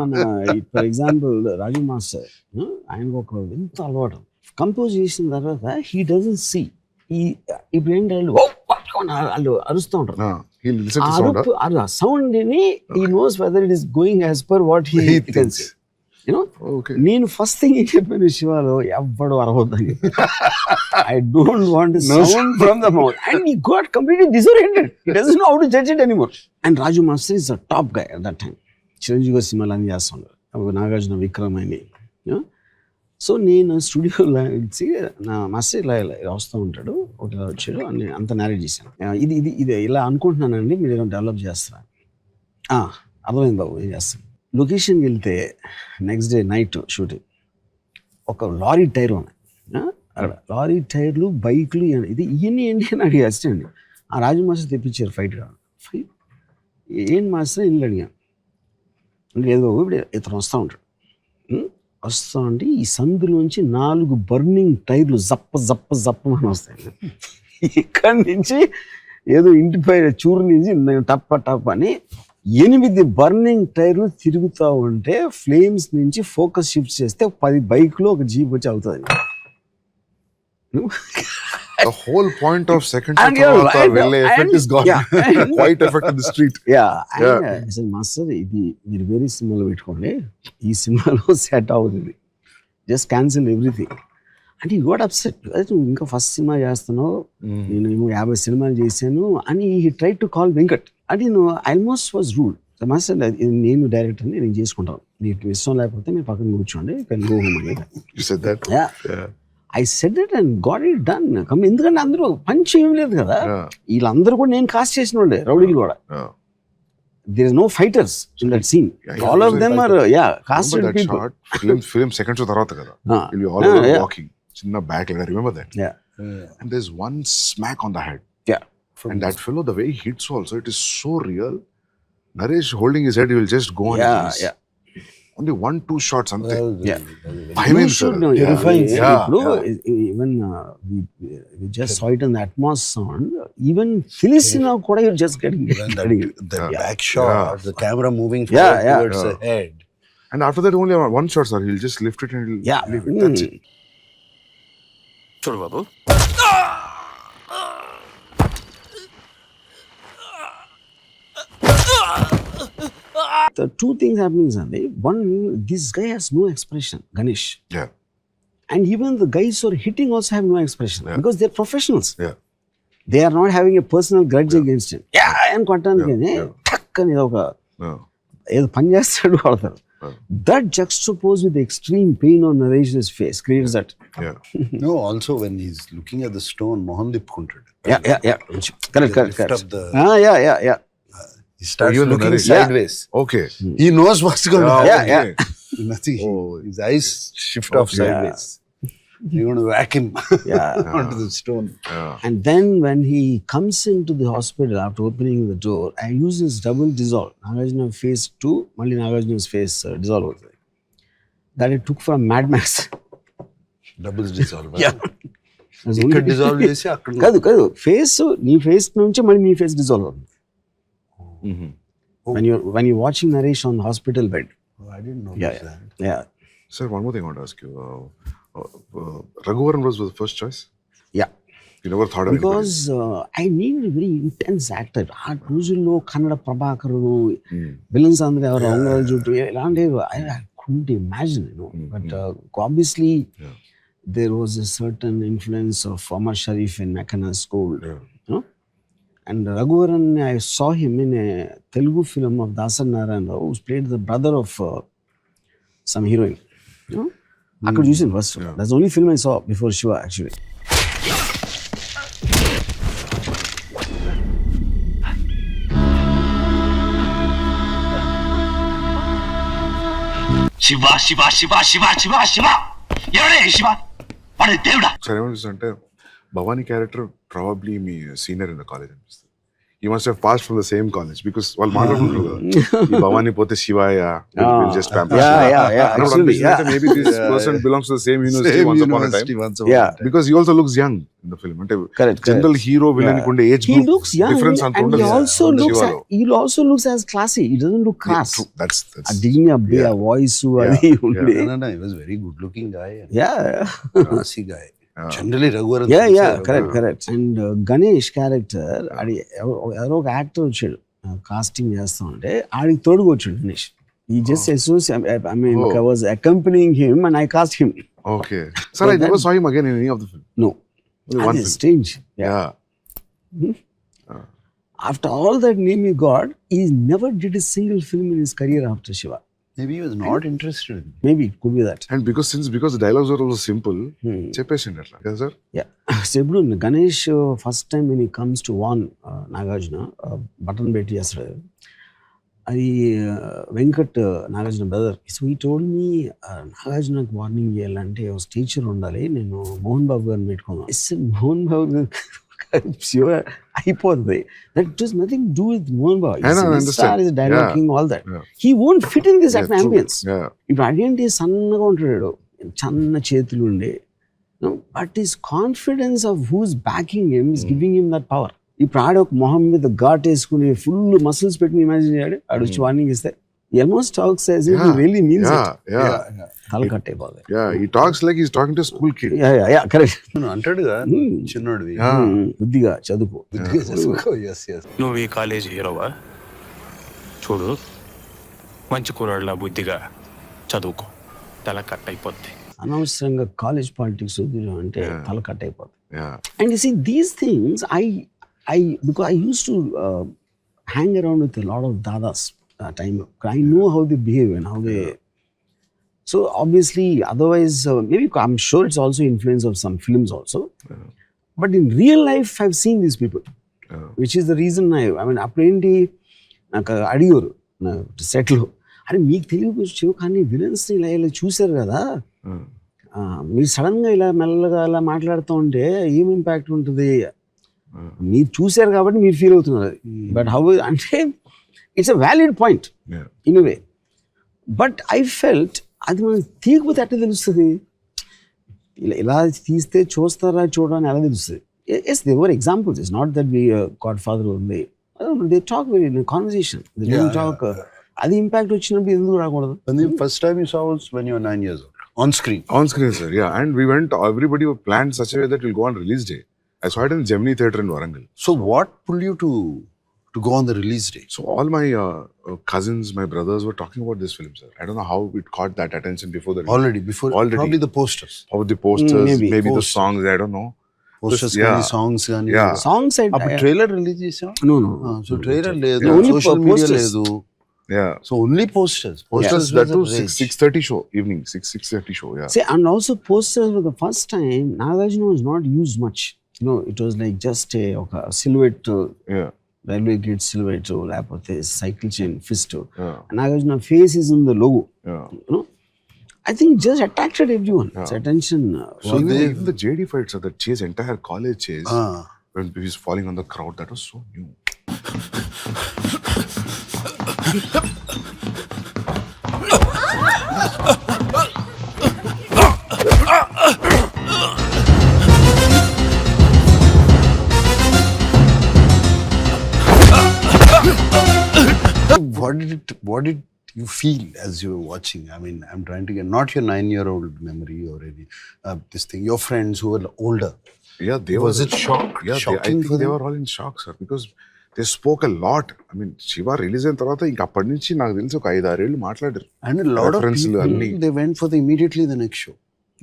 Speaker 1: మన ఫర్ ఎగ్జాంపుల్ రాజు మాస్టర్, ఆయనకు ఒక ఎంత అలవాటు, కంపోజ్ చేసిన తర్వాత హీ డజంట్ సీ. ఇప్పుడు ఏంటి వాళ్ళు అరుస్తూ ఉంటారు, ఆ సౌండ్ ని he knows whether it is going as per what he can see. నేను ఫస్ట్ థింగ్ ఏం చెప్పాను శివాలో, ఎవ్వడు అరవద్దని. I don't want sound from the mouth. And he got completely disoriented. He doesn't know how to judge it anymore. And Raju master is a top guy at that time. Chiranjeevi సినిమాలు అన్ని చేస్తుంటారు, నాగార్జున, విక్రమ్ అని. So నేను స్టూడియోలో వచ్చి నా మాస్టర్ ఇలా వస్తూ ఉంటాడు, ఒకటి వచ్చాడు అని అంత నేరేట్ చేశాను. ఇది ఇలా అనుకుంటున్నానండి, మీరు ఏమైనా డెవలప్ చేస్తారా? అర్థమైంది బాబు, ఏం చేస్తాను. లొకేషన్కి వెళ్తే నెక్స్ట్ డే నైట్ షూటింగ్, ఒక లారీ టైర్ ఉన్నాయి అక్కడ, లారీ టైర్లు, బైక్లు, ఇవన్నీ ఏంటి అని అడిగి అసిస్టెంట్. ఆ రాజు మాస్టర్ తెప్పించారు ఫైట్ కావాలి. ఏం మాస్టర్ ఇల్లు అడిగాను. లేదు బాబు, ఇప్పుడు ఇతను వస్తూ ఉంటాడు, వస్తూ ఉంటే ఈ సందులోంచి 4 బర్నింగ్ టైర్లు జప్పమని వస్తాయి. ఇక్కడి నుంచి ఏదో ఇంటిపై చూరు నుంచి టప్ అని 8 బర్నింగ్ టైర్లు తిరుగుతూ ఉంటే ఫ్లేమ్స్ నుంచి ఫోకస్ షిఫ్ట్ చేస్తే 10 బైక్లో ఒక జీప్ వచ్చి అవుతుంది.
Speaker 3: The whole point of second
Speaker 1: And
Speaker 3: show
Speaker 1: you're
Speaker 3: తర్వాత
Speaker 1: right.
Speaker 3: వెళ్ళే effect
Speaker 1: And-
Speaker 3: is gone.
Speaker 1: yeah.
Speaker 3: White effect in the street.
Speaker 1: అసలు మాస్టర్ ఇది మీరు వేరే సినిమాలో పెట్టుకోండి, ఈ సినిమాలో సెట్ అవుతుంది, జస్ట్ క్యాన్సిల్ ఎవ్రీథింగ్ అంటే ఈ గోట్ అప్సెట్. నువ్వు ఇంకా ఫస్ట్ సినిమా చేస్తున్నావు, నేను 50 సినిమాలు చేశాను అని he try to call Venkat. అంటే నేను ఆల్మోస్ట్ వాజ్ రూల్ మాస్టర్, నేను డైరెక్టర్ని, నేను చేసుకుంటాను, మీకు ఇష్టం లేకపోతే మీరు పక్కన కూర్చోండి, కెన్ గో హోమ్ అని.
Speaker 3: You said that?
Speaker 1: Yeah. I said it and got it done. ఎందుకంటే అందరూ పంచ్ ఏం లేదు కదా,
Speaker 3: Yeah.
Speaker 1: వీళ్ళందరూ కూడా నేను కాస్ట్ చేసిన వాళ్ళే, రౌడీలు కూడా.
Speaker 3: Yeah.
Speaker 1: There is no fighters in that scene.
Speaker 3: Yeah,
Speaker 1: All of them are
Speaker 3: Remember
Speaker 1: casted
Speaker 3: that
Speaker 1: people.
Speaker 3: shot? Film second show తర్వాత కదా.
Speaker 1: Ah.
Speaker 3: You'll be all over
Speaker 1: Yeah.
Speaker 3: walking. చిన్న back like I remember that.
Speaker 1: Yeah.
Speaker 3: And there's one smack on the head.
Speaker 1: Yeah.
Speaker 3: And that fellow, the way he hits also, it is so real. Naresh holding his head, he will just go on his knees.
Speaker 1: Yeah.
Speaker 3: Only 1-2 shots అంతే.
Speaker 1: Yeah.
Speaker 3: I
Speaker 1: You
Speaker 3: mean,
Speaker 1: should
Speaker 3: sir.
Speaker 1: know.
Speaker 2: Terrifying
Speaker 1: Yeah.
Speaker 2: scene.
Speaker 1: ఇప్పుడు even we just saw it in the atmos sound. Even తెలిసినా కూడా you're just getting
Speaker 2: And
Speaker 1: it.
Speaker 2: the back shot, the camera moving
Speaker 1: Yeah,
Speaker 2: forward
Speaker 1: yeah.
Speaker 2: towards the head.
Speaker 3: And after that only one shot, sir. He'll just lift it and he'll
Speaker 1: Yeah.
Speaker 3: leave it. That's it.
Speaker 4: చూడు బాబు,
Speaker 1: The two things happening, Sandeep. One, this guy has no expression, Ganesh.
Speaker 3: Yeah.
Speaker 1: And even the guys who are hitting also have no expression,
Speaker 3: Yeah.
Speaker 1: because they're professionals.
Speaker 3: Yeah.
Speaker 1: They are not having a personal grudge against him. And కొట్టానికి టక్ అని ఒక
Speaker 3: Yeah.
Speaker 1: ఏదో పని చేస్తాడు కొడతారు. That juxtaposed with the extreme pain on Naresh's face creates that.
Speaker 3: Yeah.
Speaker 2: No, also when he's looking at the stone, Mohan Dipkunted.
Speaker 1: Yeah. Correct.
Speaker 2: Lift up the-
Speaker 1: Yeah.
Speaker 2: He starts
Speaker 3: even
Speaker 2: looking
Speaker 3: Naresh.
Speaker 2: sideways.
Speaker 3: Okay.
Speaker 2: He knows what's going to
Speaker 3: Yeah,
Speaker 2: happen.
Speaker 3: okay.
Speaker 2: Nothing.
Speaker 3: Oh.
Speaker 2: His eyes shift off sideways. You're going to whack him
Speaker 1: Yeah.
Speaker 2: onto the stone.
Speaker 3: Yeah.
Speaker 1: And then when he comes into the hospital after opening the door, I use this double dissolve. Nagarjuna face 2, Malli Nagarjuna's face dissolve అవుతుంది. That I took from Mad Max.
Speaker 2: Doubles dissolve.
Speaker 1: Yeah.
Speaker 2: ఇక్కడ dissolve చేసి అక్కడ
Speaker 1: కాదు face, నీ face నుంచి మళ్ళీ నీ face dissolve అవుతుంది.
Speaker 3: Mm-hmm.
Speaker 1: When you're watching Naresh on the hospital bed.
Speaker 2: Oh, I didn't know
Speaker 1: Yeah.
Speaker 2: that.
Speaker 1: Yeah.
Speaker 3: Sir, one more thing I want to ask you. Raghuvaran was the first choice?
Speaker 1: Yeah.
Speaker 3: You never thought of anybody?
Speaker 1: Because I needed a very intense actor. ఆ రోజుల్లో Kannada ప్రభాకరుడు, villains అందరూ ఎవరు రంగరాజు జుట్టు ఇలాంటివి I couldn't imagine, But obviously there was a certain influence of Amar Sharif in Mekana school. And Raghuvaran, I saw him in a Telugu film of Dasan Narayana Rao, who played the brother of some heroine. అక్కడ చూసాను first. That's the only film I saw before Shiva actually.
Speaker 3: So అంటే Bhavani character probably me senior in the college అనిపిస్తుంది. He must have passed from the same college because వాళ్ళు మాట్లాడుకుంటారు కదా, ఈ భవానీ పోతే శివాయ just pamper
Speaker 1: Yeah. Actually,
Speaker 3: maybe this person belongs to the same university
Speaker 2: Same
Speaker 3: once upon a
Speaker 2: university
Speaker 3: time.
Speaker 2: once upon a
Speaker 1: Yeah.
Speaker 2: time.
Speaker 3: Because he also looks young in the film. అంటే
Speaker 1: Correct.
Speaker 3: General hero villain కుండే age
Speaker 1: He looks young,
Speaker 3: difference అంత
Speaker 1: and
Speaker 3: ఉండదు.
Speaker 1: he also looks as classy. He doesn't look crass.
Speaker 3: That's
Speaker 1: ఆ dignity, ఆ voice అది ఉంది.
Speaker 2: No, he was a very good looking guy.
Speaker 1: Yeah.
Speaker 2: Classy guy. Generally Raghuvaran.
Speaker 1: Yeah. Correct. And Ganesh character, అది ఎవరో ఒక actor వచ్చాడు casting చేస్తా ఉంటే, ఆడికి తోడుగా వచ్చాడు Ganesh. He just associated, I was accompanying him and I cast him.
Speaker 3: Okay. Sir, I never saw him again in any of the film.
Speaker 1: No.
Speaker 3: Only one
Speaker 1: That is
Speaker 3: film.
Speaker 1: strange.
Speaker 3: Yeah.
Speaker 1: After all that name he got, he never did a single film in his career after Shiva.
Speaker 2: Maybe he was not interested in it.
Speaker 1: Maybe it could be that.
Speaker 3: And because the dialogues were also simple, చెప్పేసిండు అట్లా కదా sir.
Speaker 1: Yeah. So ఇప్పుడు Ganesh first time when he comes to warn Nagarjuna, button పెట్టి చేస్తాడు, అది Venkat Nagarjuna brother. So ఈ told me నాగార్జునకు warning చేయాలంటే ఒక teacher ఉండాలి, నేను మోహన్ బాబు గారిని పెట్టుకున్నాను. మోహన్ బాబు శివ అయిపోతుంది. That does nothing to do with Mohan Babu.
Speaker 3: I know, I understand.
Speaker 1: He's a dialogue king, all that.
Speaker 3: Yeah.
Speaker 1: He won't fit in this ambience.
Speaker 3: Yeah.
Speaker 1: ఇప్పుడు అదేంటి సన్నగా ఉంటాడు, చిన్న చేతులు ఉండే, but his confidence of who's backing him is giving him that power. ఇప్పుడు ఆడ ఒక మొహం మీద ఘాట్ వేసుకుని ఫుల్ మసిల్స్ పెట్టుకుని ఇమాజిన్ చేయాడు, ఆడు వచ్చి వార్నింగ్ ఇస్తే He almost talks as if he really means
Speaker 3: yeah,
Speaker 1: it.
Speaker 3: yeah,
Speaker 1: తల కట్టయిపోతుంది.
Speaker 3: yeah. He talks like he's talking to a school kid.
Speaker 1: Yeah correct.
Speaker 2: అంటాడుగా చిన్నోడివి
Speaker 1: బుద్ధిగా చదువుకో.
Speaker 2: Yes yes.
Speaker 8: నువ్వు ఈ కాలేజీ హీరోవా? చూడు, మంచి కుర్రాళ్ళ బుద్ధిగా చదువుకో, తల కట్ అయిపోద్ది.
Speaker 1: అనవసరంగా కాలేజ్ పాలిటిక్స్ వద్దు అంటే తల కట్ అయిపోతుంది.
Speaker 3: Yeah.
Speaker 1: And you see, these things, because I used to hang around with a lot of dadas that time. I know how they behave and how they. So obviously, otherwise, maybe I'm sure it's also influence of some films also. But in real life, I've seen these people, which is the reason I mean, apparently, నాకు అడిగారు సెట్లో, అరే మీకు తెలియదు కానీ విలన్స్ని ఇలా చూశారు కదా, మీరు సడన్గా ఇలా మెల్లగా ఇలా మాట్లాడుతూ ఉంటే ఏం ఇంపాక్ట్ ఉంటుంది, మీరు చూశారు కాబట్టి మీరు ఫీల్ అవుతున్నారు. బట్ హౌ అంటే it's a valid point in way. But I felt అది మనం తీయకపోతే అట్లా తెలుస్తుంది, ఇలా తీస్తే చూస్తారా చూడని ఎలా తెలుస్తుంది. Yes they were examples, it's not that we Godfather ఉంది, they talk very in conversation, they don't talk. అది ఇంపాక్ట్ వచ్చినప్పుడు ఎందుకు రాకూడదు?
Speaker 2: First time you saw was when you were 9 years old. On screen, sir.
Speaker 3: Yeah, and we went. Everybody planned such a way that we'll go on release day. I saw it in Gemini Theatre in Varangal.
Speaker 2: So what pulled you to go on the release day?
Speaker 3: So all my cousins, my brothers were talking about this film, sir. I don't know how it caught that attention before the
Speaker 2: Already. Probably the posters.
Speaker 3: How the posters, maybe the
Speaker 2: Posters.
Speaker 3: songs. I don't know.
Speaker 2: Posters
Speaker 3: Yeah.
Speaker 2: కానీ songs కానీ.
Speaker 3: Yeah.
Speaker 1: Songs
Speaker 2: అప్పుడు trailer release చేసాం.
Speaker 1: No
Speaker 2: so trailer లేదు,
Speaker 1: Only
Speaker 2: social media
Speaker 1: posters.
Speaker 2: లేదు.
Speaker 3: Yeah.
Speaker 2: So only posters.
Speaker 3: Posters
Speaker 2: was
Speaker 3: that
Speaker 2: a
Speaker 3: too
Speaker 2: rage.
Speaker 3: 6:30 show evening 6:30 show. Yeah.
Speaker 1: See, and also posters for the first time, Nagarjuna was not used much. You know, it was like just a silhouette,
Speaker 3: Yeah.
Speaker 1: railway gate silhouette, లేకపోతే cycle chain fist.
Speaker 3: Yeah.
Speaker 1: Nagarjuna face is in the logo.
Speaker 3: Yeah.
Speaker 1: You know, I think just attracted everyone. Its attention.
Speaker 3: So even the JD fights, that chase, entire college chase, when he's falling on the crowd, that was so new.
Speaker 2: What did you feel as you were watching? I mean, I'm trying to get not your 9-year-old memory already. This thing, your friends who were older.
Speaker 3: Yeah, they
Speaker 2: Was
Speaker 3: were.
Speaker 2: it shock?
Speaker 3: Yeah, I
Speaker 2: Shocking
Speaker 3: think
Speaker 2: for
Speaker 3: they
Speaker 2: them?
Speaker 3: were all in shock, sir, because they spoke a lot. I mean, Shiva release అయిన తర్వాత ఇంకా అప్పటి నుంచి నాకు తెలిసి ఒక 5-6 ఏళ్ళు మాట్లాడారు.
Speaker 2: And a lot of
Speaker 3: Reference లు
Speaker 2: people,
Speaker 3: అన్ని.
Speaker 2: they went for immediately the next show.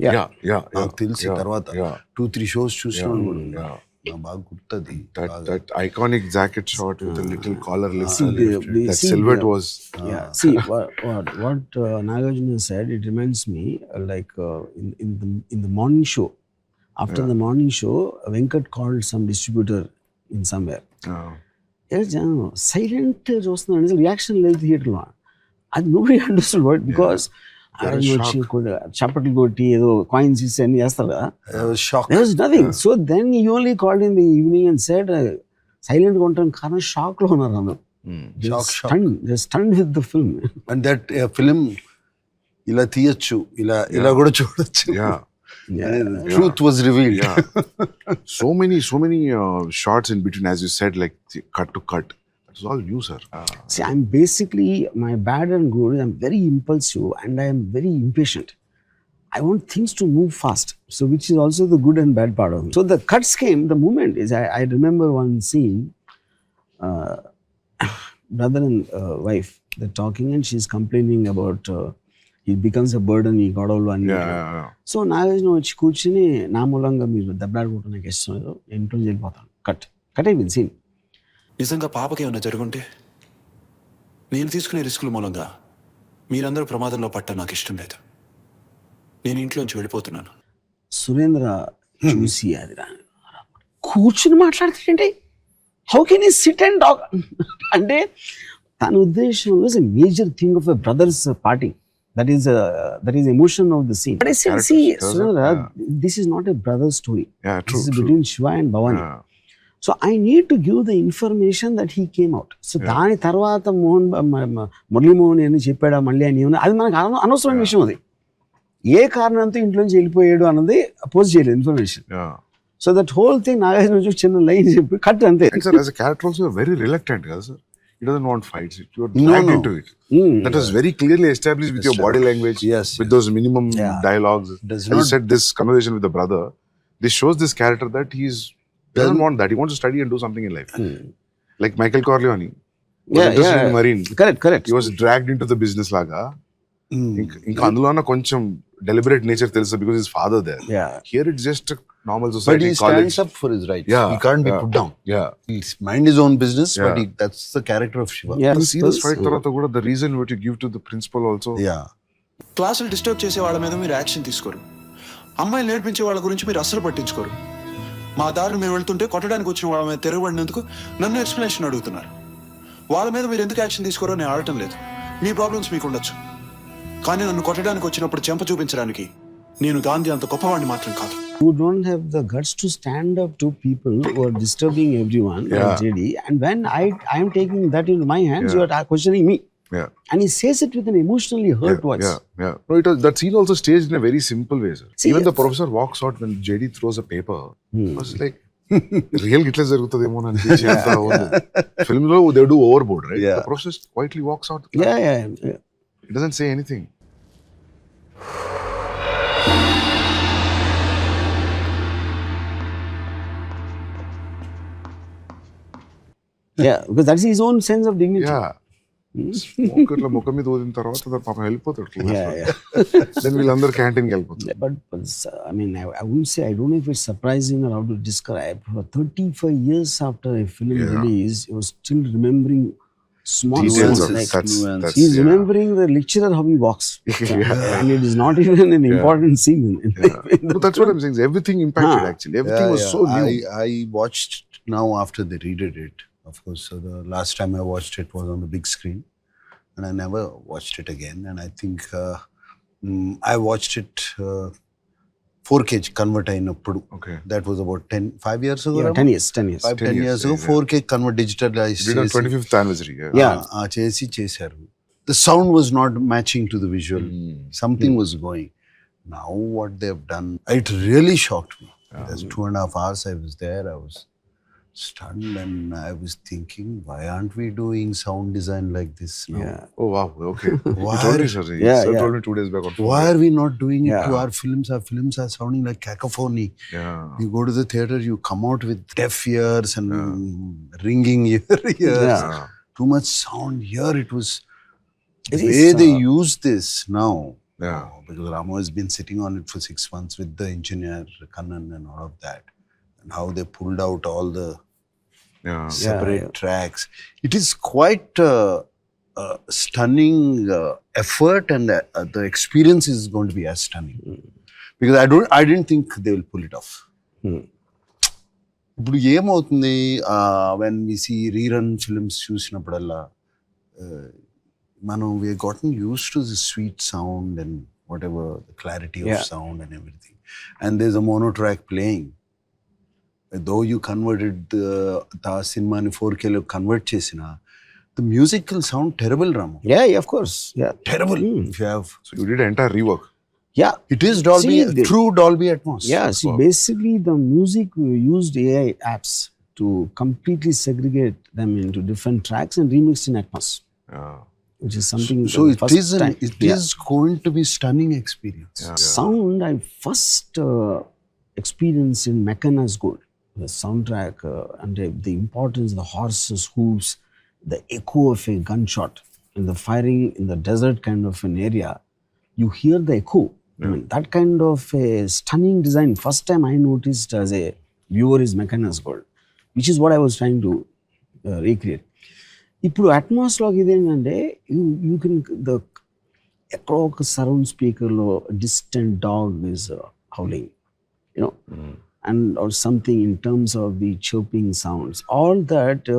Speaker 3: Yeah.
Speaker 2: నాకు తెలిసి తర్వాత 2-3 షోస్ చూసిన వాళ్ళు కూడా ఉన్నారు.
Speaker 3: Yeah.
Speaker 2: నాకు బాగా గుర్తుంది.
Speaker 3: That iconic jacket shot with the little collar lift.
Speaker 1: the-
Speaker 3: That
Speaker 1: see,
Speaker 3: silhouette
Speaker 1: the-
Speaker 3: was.
Speaker 1: Yeah. See, what Nagarjuna said, it reminds me like in the morning show. After the morning show, Venkat called some distributor in somewhere. Silent చూస్తున్నాను అసలు reaction లేదు థియేటర్లో. అది nobody understood word because వచ్చి చప్పట్లు కొట్టి ఏదో coins ఇస్తే అన్ని చేస్తారు కదా.
Speaker 2: Shock.
Speaker 1: There was nothing. So then he only called in the evening and said, silent గా ఉంటాను కారణం షాక్ లో ఉన్నారు అందరూ. They're stunned with the film.
Speaker 2: And that film ఇలా తీయచ్చు, ఇలా కూడా చూడొచ్చు. Truth was revealed.
Speaker 3: Yeah. So many shots in between, as you said, like cut to cut. That was all you, sir.
Speaker 1: See, I'm basically, my bad and good, I'm very impulsive and I am very impatient. I want things to move fast. So which is also the good and bad part of me. So the cuts came, the moment is, I remember one scene, brother and wife, they're talking and she's complaining about he becomes a burden, he got all one.
Speaker 3: Yeah.
Speaker 1: So Nagarjuna వచ్చి కూర్చుని నా మూలంగా మీరు దెబ్బలాడుకుంటూ నాకు ఇష్టం లేదు, ఇంట్లో వెళ్ళిపోతాను. కట్ అయిపోయింది సీన్.
Speaker 4: నిజంగా పాపకి ఏమైనా జరుగుంటే నేను తీసుకునే రిస్కుల మూలంగా మీరందరూ ప్రమాదంలో పట్ట నాకు ఇష్టం లేదు. నేను ఇంట్లోంచి వెళ్ళిపోతున్నాను.
Speaker 1: సురేంద్ర చూసి అది కూర్చుని మాట్లాడుతుంటే హౌ కెన్ ఈ సిట్ అండ్ టాక్ అంటే తన ఉద్దేశంలో is a major thing of a brothers party. That is emotion of the scene. But I said, see, Surendra, this is not a brother story.
Speaker 3: Yeah, true.
Speaker 1: This is between Shiva and Bhavani.
Speaker 3: Yeah.
Speaker 1: So I need to give the information that he came out. So దాని తర్వాత మురళీమోహన్ అని చెప్పాడా మళ్ళీ అని అది మనకు అనవసరమైన విషయం. అది ఏ కారణంతో ఇంట్లోంచి వెళ్ళిపోయాడు అన్నది పోస్ట్ చేయలేదు information. So that whole thing Nagarjuna చిన్న లైన్ చెప్పి కట్ అంతే.
Speaker 3: And sir, as a character also, very reluctant, sir. he doesn't want fights. You're dragged into it. That was very clearly established with your body language,
Speaker 2: Yes,
Speaker 3: with those minimum dialogues.
Speaker 2: Does
Speaker 3: As you
Speaker 2: not-
Speaker 3: said, this conversation with the brother, this shows this character that he doesn't want that. He wants to study and do something in life. Like Michael Corleone. Was interested in Marine.
Speaker 1: Correct.
Speaker 3: He was dragged into the business laga. ఇంకా అందులో కొంచెం deliberate nature తెలుసు because his father there.
Speaker 1: Yeah.
Speaker 3: Here it's just a normal
Speaker 2: But
Speaker 3: society,
Speaker 2: he
Speaker 3: college.
Speaker 2: stands up for his rights.
Speaker 3: Yeah,
Speaker 2: He can't be
Speaker 3: yeah.
Speaker 2: put down.
Speaker 3: Yeah.
Speaker 2: He'll mind his own business, but
Speaker 3: Yeah.
Speaker 2: that's the character of Shiva.
Speaker 1: Yeah.
Speaker 3: You see this fight తర్వాత కూడా the reason what you give to the principal also.
Speaker 2: Yeah.
Speaker 4: క్లాసులు disturb చేసే వాళ్ళ మీద మీరు action తీసుకోరు. అమ్మాయిలు నేర్పించే వాళ్ళ గురించి మీరు అస్సలు పట్టించుకోరు. మా దారిని మేము వెళ్తుంటే కొట్టడానికి వచ్చిన వాళ్ళ మీద తిరగబడినందుకు నన్ను ఎక్స్ప్లెనేషన్ అడుగుతున్నారు. వాళ్ళ మీద మీరు ఎందుకు యాక్షన్ తీసుకోరో నేను ఆడటం లేదు. మీ ప్రాబ్లమ్స్ మీకు ఉండొచ్చు, కానీ నన్ను కొట్టడానికి వచ్చినప్పుడు చెంప చూపించడానికి నేను గాంధీ అంత గొప్పవాడిని మాత్రం కాదు.
Speaker 1: Who don't have the guts to stand up to people who are disturbing everyone, like JD. And when I am taking that into my hands, you are questioning me.
Speaker 3: Yeah.
Speaker 1: And he says it with an emotionally hurt voice.
Speaker 3: Yeah. No, that scene also staged in a very simple way, sir.
Speaker 1: See,
Speaker 3: even the professor walks out when JD throws a paper. I was like, real ఇట్లా జరుగుతుందేమో అని అనిపించి film లో they do overboard, right?
Speaker 2: Yeah.
Speaker 3: The professor quietly walks out.
Speaker 1: Yeah.
Speaker 3: He doesn't say anything.
Speaker 1: Yeah, because that's his own sense of dignity.
Speaker 3: Yeah. Smoke ఇట్లా ముఖం మీద ఊదిన తర్వాత పాపం వెళ్ళిపోతాడు.
Speaker 1: Yeah.
Speaker 3: దెన్ వీళ్ళందరూ క్యాంటీన్కి వెళ్ళిపోతారు.
Speaker 1: But I mean, I wouldn't say, I don't know if it's surprising or how to describe. For 35 years after a film release, he was still remembering small
Speaker 3: Details
Speaker 1: things.
Speaker 3: of
Speaker 1: Like,
Speaker 3: that's
Speaker 1: he's remembering the lecturer how he walks. And it is not even an important scene.
Speaker 3: But that's what I'm saying. Everything impacted actually. Everything was so new.
Speaker 2: I watched now after they redid it. Of course, the last time I watched it was on the big screen, and I never watched it again. And I think I watched it 4K convert అయినప్పుడు.
Speaker 3: Okay.
Speaker 2: That was about 5 years ago.
Speaker 1: Yeah, 10 years. 10 years.
Speaker 2: 10 years ago, 4K convert digitalized.
Speaker 3: Did on 25th anniversary.
Speaker 2: చేశారు. The sound was not matching to the visual. Something was going. Now what they've done, it really shocked me. There's 2.5 hours I was there. I was stunned and I was thinking, why aren't we doing sound design like this now?
Speaker 1: Yeah.
Speaker 3: Oh wow. Okay.
Speaker 2: Why?
Speaker 3: You told me, sir.
Speaker 1: Yeah,
Speaker 3: Sir
Speaker 1: yeah.
Speaker 3: told me 2 days back.
Speaker 2: Why are we not doing it to
Speaker 1: Yeah.
Speaker 2: our films? Our films are sounding like cacophony.
Speaker 3: Yeah.
Speaker 2: You go to the theater, you come out with deaf ears and ringing ears.
Speaker 1: Yeah.
Speaker 2: Too much sound. Here it was.
Speaker 1: It
Speaker 2: The
Speaker 1: is,
Speaker 2: way they use this now.
Speaker 3: Yeah.
Speaker 2: Because Ramo has been sitting on it for 6 months with the engineer, Kannan and all of that. And how they pulled out all the separate tracks. It is quite stunning effort, and the experience is going to be as stunning. Because I didn't think they will pull it off. ఇప్పుడు ఏమవుతుంది when we see rerun films చూసినప్పుడల్లా మనం we have gotten used to the sweet sound and whatever the clarity of sound and everything, and there's a mono track playing. Though you converted the cinema ni 4K lo convert chesina, the music will sound terrible, Ramo.
Speaker 1: Yeah, of course. Yeah.
Speaker 2: Terrible. If you have,
Speaker 3: So you did an entire rework.
Speaker 1: Yeah.
Speaker 2: it is Dolby, true Dolby Atmos.
Speaker 1: Yeah, see, basically the music, we used AI apps to completely segregate them into different tracks and remix in Atmos, which is something.
Speaker 2: So
Speaker 1: the
Speaker 2: it
Speaker 1: first
Speaker 2: is
Speaker 1: time.
Speaker 2: is going to be stunning experience.
Speaker 1: Sound I first experienced in Mechana's Gold, the soundtrack, and the importance, the horses' hooves, the echo of a gunshot, and the firing in the desert kind of an area. You hear the echo. I mean, that kind of a stunning design. First time I noticed as a viewer is Mechana's Gold, which is what I was trying to recreate. ఇప్పుడు అట్మాస్లోకి ఇదేంటంటే you can the ఎక్కడో ఒక surround స్పీకర్లో distant dog is howling you know and or something in terms of the chopping sounds all that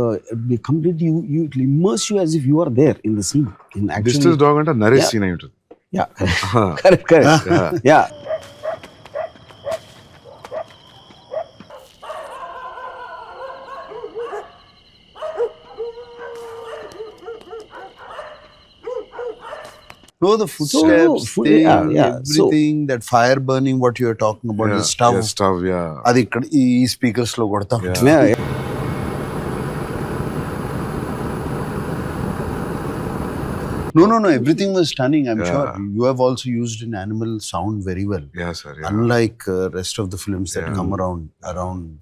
Speaker 1: be complete you immerse you as if you are there in the scene in
Speaker 3: Distance dog అంటే Naresh scene అయి ఉంటుంది.
Speaker 1: Yeah correct yeah
Speaker 2: No, the footsteps, thing,
Speaker 1: yeah.
Speaker 2: everything, that fire burning, what you are talking about, the stove.
Speaker 3: Yeah, stove, yeah.
Speaker 2: అది ఇక్కడ ఈ speakers లో కొడతా
Speaker 1: Yeah.
Speaker 2: No. Everything was stunning. I'm
Speaker 3: Yeah.
Speaker 2: sure you have also used an animal sound very well.
Speaker 3: Yeah, sir. Yeah.
Speaker 2: Unlike rest of the films that
Speaker 3: Yeah.
Speaker 2: come around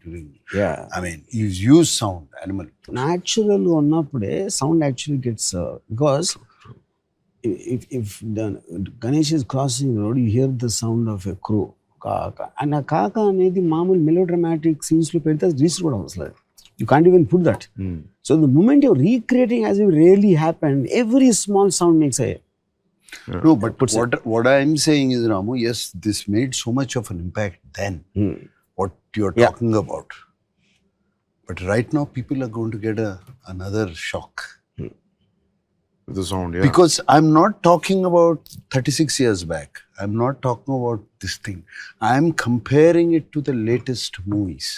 Speaker 2: during.
Speaker 1: Yeah.
Speaker 2: I mean, you use sound, animal.
Speaker 1: Natural ఉన్నప్పుడే sound actually gets because if the Ganesh is crossing the road, you hear the sound of a crow. And a kaka అనేది మామూలు melodramatic scenes లో పెడితే reach కూడా అవసరం. You can't even put that. So the moment you're recreating as if it really happened, every small sound makes a
Speaker 2: No, but what I'm saying is, Ramu, yes, this made so much of an impact then. What you're talking about. But right now, people are going to get another shock.
Speaker 3: The sound, yeah.
Speaker 2: Because I'm not talking about 36 years back. I'm not talking about this thing. I'm comparing it to the latest movies.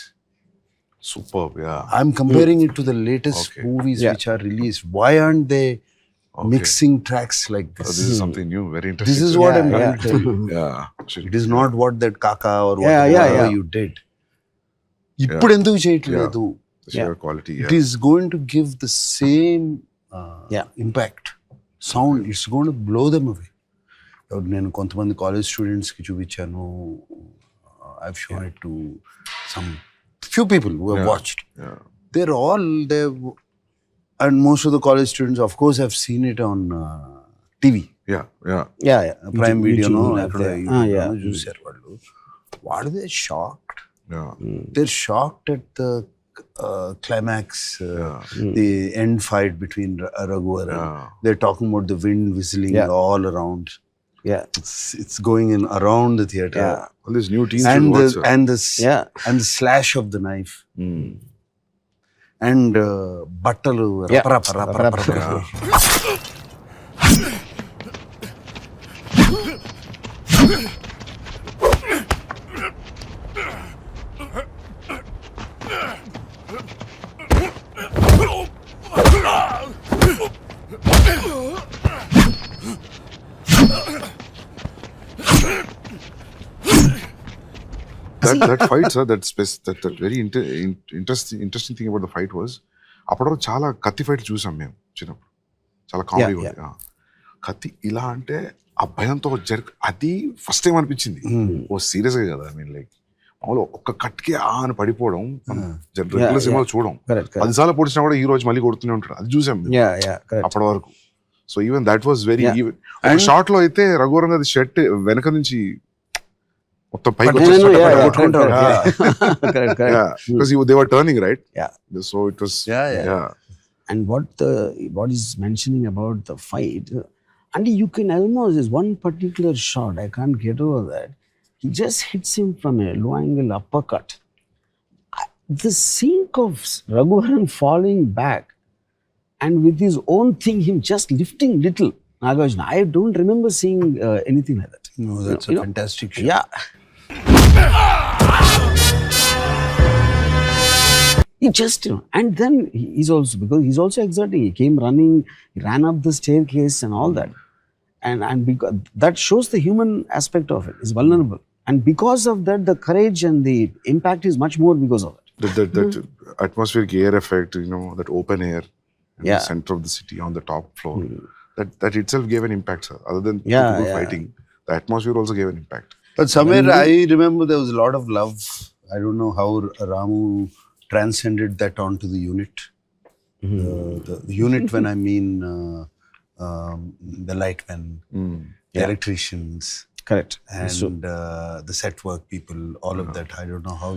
Speaker 3: Superb, yeah.
Speaker 2: I'm comparing it to the latest
Speaker 3: Okay.
Speaker 2: movies which are released. Why aren't they mixing tracks like this?
Speaker 3: This is something new, very interesting.
Speaker 2: This is what I'm trying to tell you.
Speaker 3: Yeah.
Speaker 2: It is not what that Kaka or
Speaker 1: Yeah,
Speaker 2: whatever
Speaker 1: yeah.
Speaker 2: you did. ఇప్పుడు ఎందుకు చేయట్లేదు?
Speaker 3: The sheer quality,
Speaker 2: It is going to give the same impact. Sound, it's going to blow them away. నేను కొంతమంది college స్టూడెంట్స్కి చూపించాను. I've shown it to some few people who have watched.
Speaker 3: Yeah.
Speaker 2: They're all there, and most of the college students, of course, have seen it on TV.
Speaker 3: Yeah, yeah.
Speaker 1: yeah.
Speaker 2: Prime Video, no?
Speaker 1: Yeah.
Speaker 2: చూసారు వాళ్ళు. What are they shocked?
Speaker 3: Yeah.
Speaker 2: They're shocked at the climax, the end fight between Raghuvaran. They're talking about the wind whistling all around.
Speaker 1: Yeah.
Speaker 2: It's going in around the theater.
Speaker 1: Yeah.
Speaker 3: All these new teens
Speaker 2: And
Speaker 3: should
Speaker 2: the,
Speaker 3: watch, sir.
Speaker 2: and the slash of the knife. And battalu rapa.
Speaker 3: that fight, sir, that very interesting thing about the fight was, అప్పటివరకు చాలా కత్తి fight చూసాం మేము చిన్నప్పుడు, చాలా comedy ఉంది. కత్తి ఇలా అంటే ఆ భయంతో అది ఫస్ట్ టైం అనిపించింది. ఓ సీరియస్గా కదా, ఐ మీన్ లైక్ మామూలు ఒక్క కట్కి అని పడిపోవడం రెగ్యులర్ సినిమాలు చూడం. 10 సార్లు పొడిచినా కూడా ఈ రోజు మళ్ళీ కొడుతూనే ఉంటాడు, అది చూసాం అప్పటి వరకు. So even that was very even. Short లో అయితే రఘువరన్ గారి షర్ట్ వెనక నుంచి మొత్తం పైకి కొట్టుకుంటారు. Because they were turning, right?
Speaker 1: Yeah.
Speaker 3: So it was.
Speaker 2: Yeah.
Speaker 1: And what is mentioning about the fight, and you can almost, there's one particular shot, I can't get over that. He just hits him from a low angle uppercut. The sink of Raghuvaran falling back, and with his own thing, him just lifting little Nagarjuna. I don't remember seeing anything like that.
Speaker 2: No, that's a fantastic shot.
Speaker 1: Yeah. He just, and then he's also exerting. He came running, he ran up the staircase and all that. And because that shows the human aspect of it. It's vulnerable. And because of that, the courage and the impact is much more because of it.
Speaker 3: That atmospheric air effect, that open air in the center of the city on the top floor, that itself gave an impact, sir. Other than people fighting, the atmosphere also gave an impact.
Speaker 2: But somewhere I remember there was a lot of love. I don't know how Ramu transcended that onto the unit. The unit, when I mean the lightmen, the electricians.
Speaker 1: Correct.
Speaker 2: And the set work people, all of that. I don't know how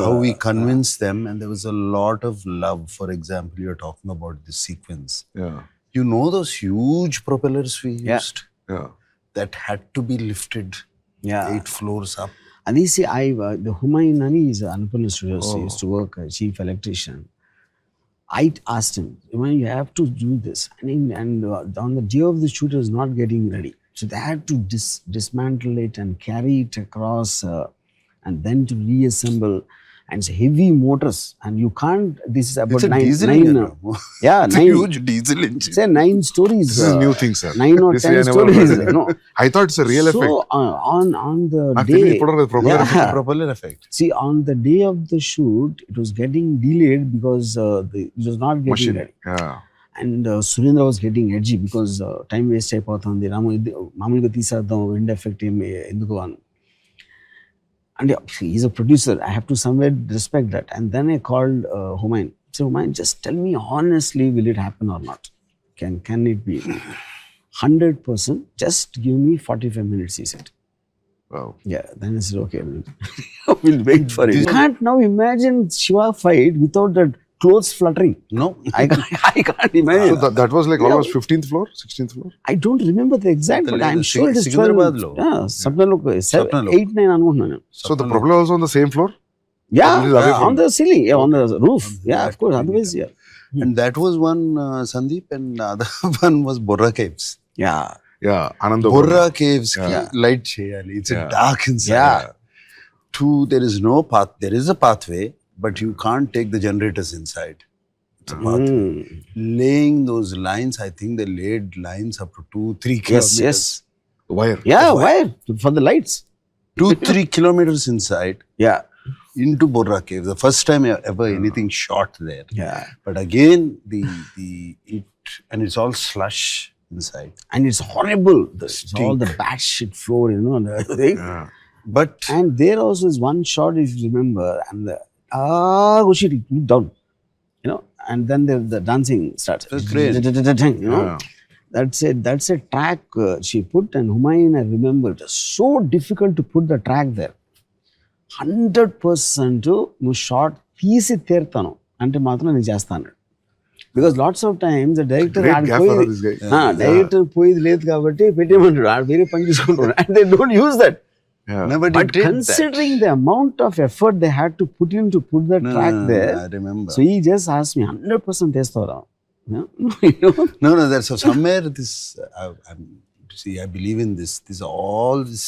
Speaker 1: how
Speaker 2: we convinced them, and there was a lot of love. For example, you're talking about this sequence.
Speaker 3: Yeah.
Speaker 2: You know those huge propellers we used?
Speaker 3: Yeah.
Speaker 2: That had to be lifted 8 floors up.
Speaker 1: And you see, the Humayun Nani is Annapurna Studios. He used to work as chief electrician. I asked him, you have to do this. And on the day of the shoot, it was not getting ready. So they had to dismantle it and carry it across and then to reassemble. And it's heavy motors. And you can't, this is about
Speaker 2: It's a
Speaker 1: 9.
Speaker 2: diesel engine. It's a
Speaker 1: 9.
Speaker 2: huge diesel engine.
Speaker 1: Say 9 stories.
Speaker 3: This is new thing, sir.
Speaker 1: 9 or
Speaker 3: This
Speaker 1: 10
Speaker 3: I never
Speaker 1: stories.
Speaker 3: heard.
Speaker 1: No.
Speaker 3: I thought it's a real effect.
Speaker 1: So on the
Speaker 3: I
Speaker 1: day,
Speaker 3: think propeller effect.
Speaker 2: Propeller effect.
Speaker 1: see, on the day of the shoot, it was getting delayed because it was not getting
Speaker 3: Machine.
Speaker 1: ready.
Speaker 3: Yeah.
Speaker 1: And Surendra was getting edgy because time waste అయిపోతుంది, రాము ఇది మామూలుగా తీసేద్దాం, wind effect ఏమి ఎందుకు అని. And he's a producer. I have to somewhere respect that. And then I called Humayun. So Humayun, just tell me honestly, will it happen or not? Can it be? 100%. Just give me 45 minutes, he said.
Speaker 3: Wow.
Speaker 1: Yeah. Then I said, okay, we'll wait for it. You can't now imagine Shiva fight without that clothes fluttering.
Speaker 2: No.
Speaker 1: I can't imagine.
Speaker 3: So that was like almost 15th floor, 16th floor?
Speaker 1: I don't remember the exact, but I'm sure it is 12.
Speaker 2: Secunderabad lo.
Speaker 1: Yeah, Sapnalo, 8, 9 అనుకుంటున్నాను.
Speaker 3: So the problem was on the same floor?
Speaker 1: Yeah,
Speaker 3: It is away from-
Speaker 1: on the ceiling, yeah, on the roof. Yeah, of course. Otherwise, yeah.
Speaker 2: And that was one Sandeep, and the other one was Borra Caves.
Speaker 1: Yeah.
Speaker 3: Yeah, Ananda.
Speaker 2: Borra Caves ki
Speaker 3: Yeah.
Speaker 2: light cheyali. It's
Speaker 3: Yeah.
Speaker 2: dark inside.
Speaker 1: Yeah.
Speaker 2: Two, there is no path. There is a pathway, but you can't take the generators inside. It's a pathway. Laying those lines, I think they laid lines up to 2-3
Speaker 1: Yes,
Speaker 2: kilometers.
Speaker 1: yes.
Speaker 3: Wire.
Speaker 1: Yeah, wire for the lights.
Speaker 2: 2-3 kilometers inside
Speaker 1: Yeah.
Speaker 2: into Borra Caves. The first time ever anything shot there.
Speaker 1: Yeah.
Speaker 2: But again, and it's all slush inside.
Speaker 1: And it's horrible. It's all the bad shit floor, you know. And everything.
Speaker 3: Yeah.
Speaker 2: But
Speaker 1: And there also is one shot, if you remember, and the oh shit, it went down, you know, and then the dancing starts.
Speaker 2: That's great.
Speaker 1: You know,
Speaker 3: Yeah.
Speaker 1: that's a track she put, and Humayun, I remember, it was so difficult to put the track there. 100% నువ్వు short తీసి తీరుతాను అంటే మాత్రం నేను చేస్తాను. Because lots of times director
Speaker 3: Great gap for this guy.
Speaker 1: Director పోయేది లేదు కాబట్టి పెట్టేయమంటాడు, ఆడు వేరే పని చూసుకుంటాడు. And they don't use that.
Speaker 3: Yeah.
Speaker 2: nobody
Speaker 1: But
Speaker 2: did
Speaker 1: considering the amount of effort they had to put in to put the
Speaker 2: that.
Speaker 1: track there,
Speaker 2: I remember.
Speaker 1: so he just asked me 100% testavara.
Speaker 2: No, there's somewhere this. See, I believe in this. All this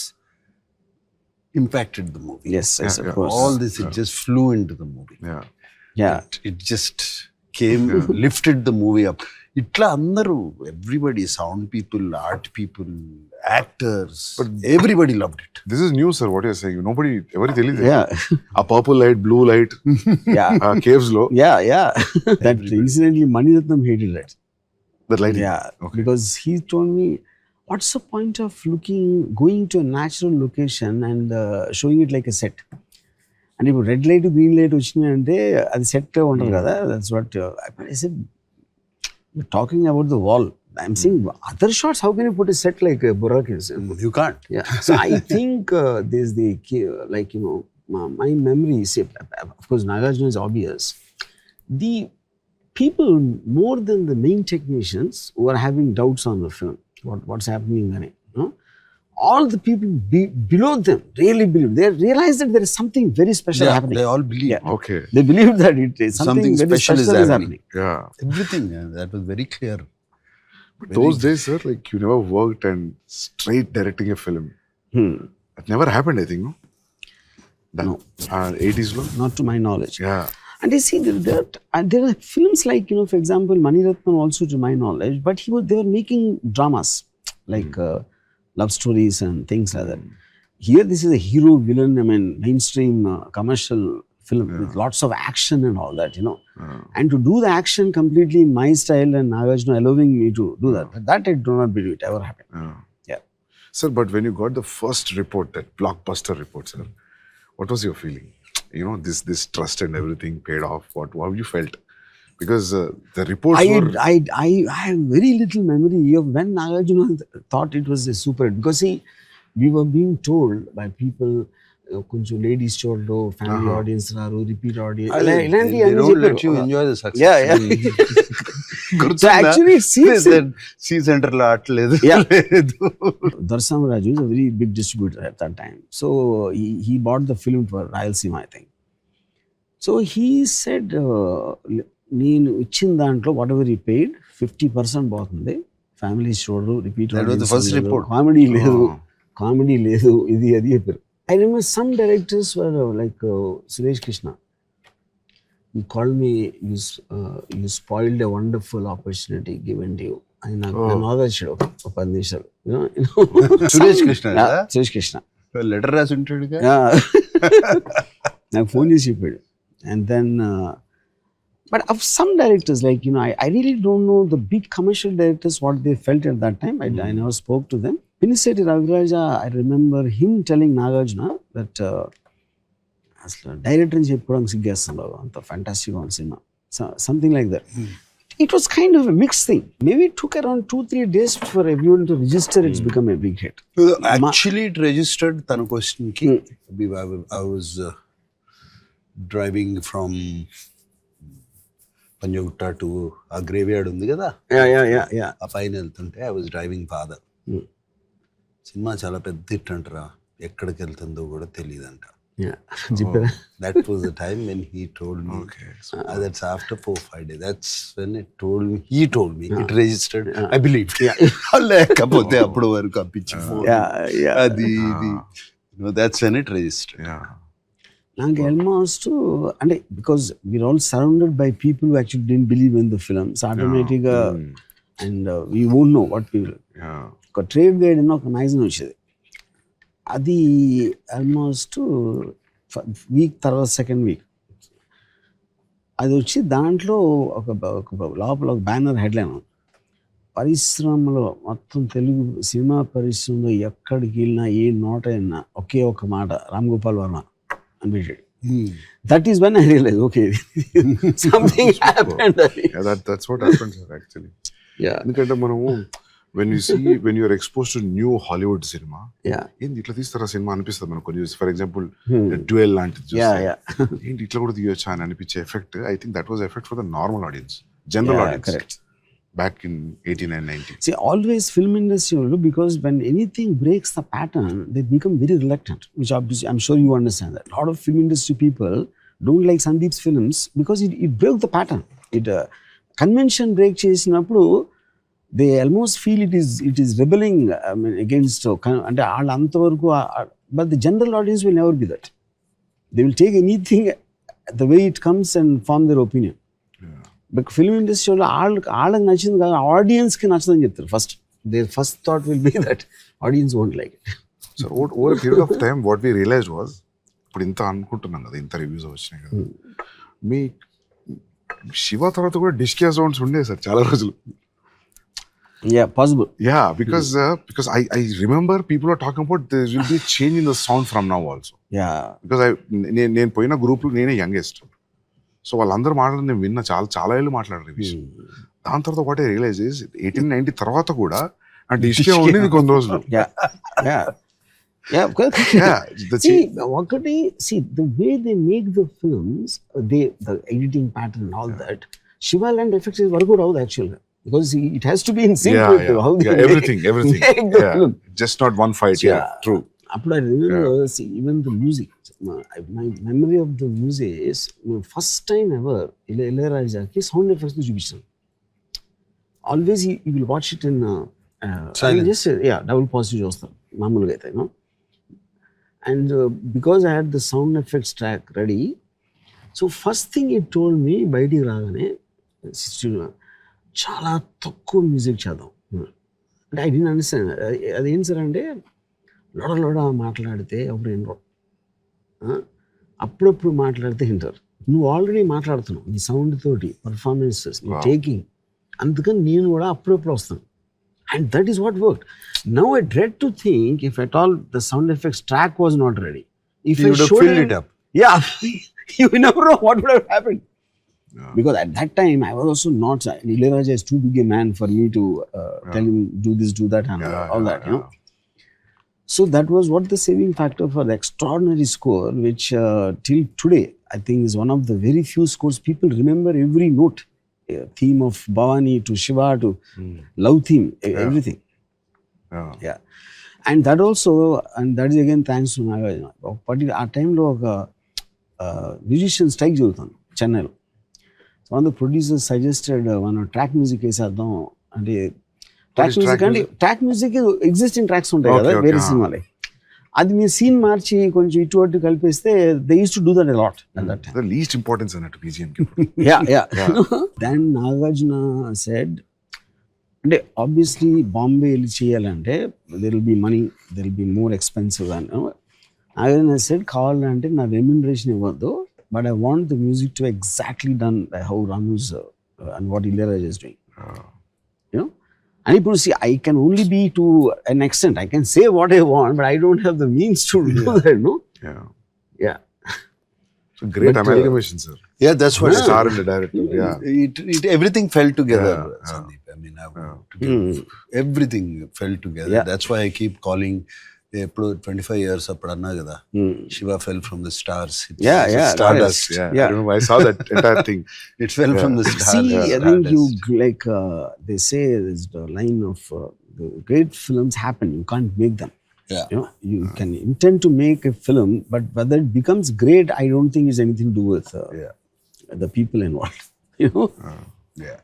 Speaker 2: impacted the movie.
Speaker 1: Yes, yes,
Speaker 3: Yeah,
Speaker 1: of
Speaker 3: yeah.
Speaker 1: course.
Speaker 2: All this, it just flew into the movie.
Speaker 3: Yeah.
Speaker 1: Yeah.
Speaker 2: It just came, lifted the movie up. Itla andaru, everybody, sound people, art people, actors, everybody loved it.
Speaker 3: This is new, sir. What you're saying? Nobody ever tell you.
Speaker 1: Yeah.
Speaker 3: A purple light, blue light,
Speaker 1: Yeah.
Speaker 3: caves low.
Speaker 1: Yeah, yeah. That incidentally Maniratnam hated that.
Speaker 3: That light.
Speaker 1: Yeah.
Speaker 3: Okay.
Speaker 1: Because he told me, what's the point of going to a natural location and showing it like a set? And if red light, green light వచ్చినాయి అంటే అది set ఉంటుంది కదా. That's what I said. You're talking about the wall. I'm saying other shots. How can you put a set like Borra Caves?
Speaker 2: You can't.
Speaker 1: Yeah. So I think there's the like, you know, my memory. Say, of course, Nagarjuna is obvious. The people more than the main technicians who are having doubts on the film, what's happening there, you know, all the people below them really believe. They realize that there is something very special happening.
Speaker 2: They all believe.
Speaker 1: Yeah.
Speaker 3: Okay.
Speaker 1: They believe that it is something very
Speaker 2: special
Speaker 1: special
Speaker 2: is
Speaker 1: is
Speaker 2: happening.
Speaker 1: happening.
Speaker 3: Yeah.
Speaker 2: Everything. That was very clear.
Speaker 3: But those days, sir, like you never worked and straight directing a film. That never happened, I think, no?
Speaker 1: No.
Speaker 3: 80s, no?
Speaker 1: Not to my knowledge.
Speaker 3: Yeah.
Speaker 1: And you see, there are films like, you know, for example, Maniratnam also, to my knowledge, but they were making dramas like love stories and things like that. Here, this is a hero villain, I mean, mainstream commercial film with lots of action and all that, you know. And to do the action completely in my style and Nagarjuna allowing me to do that I do not believe it ever happened. Yeah.
Speaker 3: Sir, but when you got the first report, that blockbuster report, sir, what was your feeling? You know, this trust and everything paid off. How you felt? Because the reports were...
Speaker 1: I have very little memory of when Nagarjuna thought it was a super hit. Because see, we were being told by people, కొంచెం ladies చూడరు, family audience రారు, repeat audience, ఇలాంటి
Speaker 2: They don't let you enjoy the success.
Speaker 1: Yeah. So actually it seems
Speaker 2: C center లో ఆటలేదు.
Speaker 1: Darsamraju is a very big distributor at that time. So he bought the film for Rayalaseema, I think. So he said, నేను ఇచ్చిన దాంట్లో what ever ఈ paid 50% పోతుంది, families చూడరు, repeat
Speaker 2: That was the first report.
Speaker 1: Comedy లేదు, ఇది అది చెప్పారు. I remember some directors were like Suresh Krishna. He called me, you spoiled a wonderful opportunity given to you. And I'm ఆలోచించాడు ఒక 10 నిమిషాలు.
Speaker 2: సురేష్ కృష్ణ.
Speaker 1: సురేష్ కృష్ణ
Speaker 2: లెటర్ రాసి ఉంటాడుగా.
Speaker 1: నాకు ఫోన్ చేసి చెప్పాడు. And then But of some directors, like, I really don't know the big commercial directors what they felt at that time. I never spoke to them. Piniseti Raviraja, I remember him telling Nagarjuna that అసలు director అని చెప్పుకోవడానికి సిగ్గేస్తుంది బాబు, అంత ఫ్యాంటాస్టిక్గా ఉంది cinema, something like that. It was kind of a mixed thing. Maybe it took around 2-3 days for everyone to register it's become a big hit.
Speaker 2: Actually, it registered tana question ki. I was driving from Panjagutta to a graveyard undi kada.
Speaker 1: Yeah.
Speaker 2: ఆ పైన వెళ్తుంటే I was driving father. Cinema చాలా పెద్ద hit అంటారా, ఎక్కడికి వెళ్తుందో కూడా తెలియదంట.
Speaker 1: చెప్పారా?
Speaker 2: That was the time when he told me.
Speaker 3: Okay.
Speaker 2: That's after 4-5 days. That's when he told me it registered. I believe. లేకపోతే అప్పుడు వరకు అప్పించి అది that's when it registered.
Speaker 1: నాకు ఆల్మోస్ట్ అంటే because we are all surrounded by people who actually didn't believe in the films ఆటోమేటిక్గా, and we won't know what people. ఒక trade guide అని ఒక మ్యాగజైన్ వచ్చేది, అది ఆల్మోస్ట్ వీక్ తర్వాత సెకండ్ వీక్ అది వచ్చి దాంట్లో ఒక లోపల ఒక బ్యానర్ హెడ్లైన్, పరిశ్రమలో మొత్తం తెలుగు సినిమా పరిశ్రమలో ఎక్కడికి వెళ్ళినా ఏ నోట అయినా ఒకే ఒక మాట రామ్ గోపాల్ వర్మ అని పెట్టాడు. That is when I realized, okay, something happened.
Speaker 3: That's what happens actually. ఎందుకంటే మనము when you are exposed to new Hollywood cinema, ఏంటి ఇట్లా తీస్తారా సినిమా అనిపిస్తుంది మనకు కొన్ని. ఫర్ ఎగ్జాంపుల్ డ్యూయల్ లాంటిది ఏంటి ఇట్లా కూడా తీయొచ్చా అని అనిపించే effect, I think that was effect for the normal audience, general audience back in 89-90.
Speaker 1: See, always film industry, because when anything breaks the pattern, they become very reluctant, which obviously I'm sure you understand that. A lot of film industry people don't like Sandeep's films because it broke the pattern. It convention break చేసినప్పుడు they almost feel it is rebelling, against అంటే వాళ్ళు అంతవరకు, but the general audience will never be that. They will take anything the way it comes and form their opinion. But film ఇండస్ట్రీలో వాళ్ళకి నచ్చింది కాదు, ఆడియన్స్కి నచ్చదని చెప్తారు first. Their first thought will be that audience won't like it.
Speaker 3: So over period of time what we realised was, ఇప్పుడు ఇంత అనుకుంటున్నాం కదా, ఇంత రివ్యూస్ వచ్చినాయి కదా, మీ శివ తర్వాత కూడా డిస్కియా సౌండ్స్ ఉండే సార్ చాలా రోజులు.
Speaker 1: Possible.
Speaker 3: Because I remember people are talking about there will be a change in the sound from now also. Because నేను పోయిన గ్రూప్లో నేనే యంగెస్ట్, సో వాళ్ళందరూ మాట్లాడి నేను విన్నా, చాలా ఏళ్ళు మాట్లాడారు ఈ విషయం. దాని తర్వాత వాట్ ఐ రియలైజ్ ఇస్ 1890 తర్వాత కూడా ఆ డిస్కే ఉండేది కొన్ని రోజులు.
Speaker 1: ఒకటి, the way they make the films, the editing pattern and all that, Shiva land effects work out actually, because it has to be in sync with how they
Speaker 3: everything make the film. Just not one fight. True.
Speaker 1: Appudu I remember, even the music, my memory of the music is first time ever Ilayaraja's sound effects చూపించాను. Always you will watch it in just double positive చూస్తాను మామూలుగా అయితే, and because I had the sound effects track ready, so first thing he told me బయటికి రాగానే చాలా తక్కువ music చేద్దాం అంటే ఐ డిడ్ంట్ అండర్స్టాండ్. అదేం సార్ అంటే లోడ మాట్లాడితే అప్పుడు వినరు, అప్పుడప్పుడు మాట్లాడితే వింటారు. నువ్వు ఆల్రెడీ మాట్లాడుతున్నావు నీ సౌండ్ తోటి, పర్ఫార్మెన్సెస్ టేకింగ్, అందుకని నేను కూడా అప్పుడప్పుడు వస్తాను. And that is what work. Now I dread to think if at all the sound effects track was not ready, if I showed it up, you never know what would have happened. Because at that time I was also not, Ilayaraja is too big a man for me to tell him do this, do that, and all that, you know. So that was what the saving factor for the extraordinary score, which till today I think is one of the very few scores people remember every note. Theme of Bhavani to Shiva to love theme, everything. And that also, and that is again thanks to Nagarjuna. But at time lo oka musician strike jogutandi Chennai lo. So one of the producers suggested one track music వేసేద్దాం అంటే, track music existing tracks ఉంటాయి కదా వేరే సినిమాలే, అది మీ scene మార్చి కొంచెం ఇటు అటు కలిపేస్తే they use to do that a lot at that time.
Speaker 3: The least importance అన్నట్టు BGM కి.
Speaker 1: Then Nagarjuna said, అంటే ఆబ్వియస్లీ బాంబే వెళ్ళి చేయాలంటే there will be money, there will be more expensive అని. Nagarjuna said కావాలంటే నా రెమ్యూనరేషన్ ఇవ్వద్దు, but I want the music to be exactly done by how Ranu's and what Ilayaraja is doing. You know, and people see I can only be to an extent. I can say what I want, but I don't have the means to do that. No.
Speaker 3: Yeah.
Speaker 1: Yeah.
Speaker 3: So great
Speaker 1: But,
Speaker 3: amalgamation, sir.
Speaker 2: Yeah, that's what
Speaker 3: Star and the director. Yeah.
Speaker 2: it everything fell together,
Speaker 3: Yeah,
Speaker 2: Sandeep. I mean, I want to give, everything fell together.
Speaker 1: Yeah.
Speaker 2: That's why I keep calling. Epudu 25 years appudu anna kada. Shiva fell from the stars.
Speaker 1: Yeah,
Speaker 2: It's
Speaker 1: yeah,
Speaker 2: stardust.
Speaker 3: Yeah.
Speaker 1: Yeah.
Speaker 3: I remember I saw that entire thing.
Speaker 2: It fell from the stars.
Speaker 1: See, I think you
Speaker 2: Stardust.
Speaker 1: like they say there's the line of the great films happen. You can't make them.
Speaker 2: Yeah.
Speaker 1: You know, you can intend to make a film, but whether it becomes great, I don't think it's anything to do with the people involved. You know.
Speaker 2: Yeah.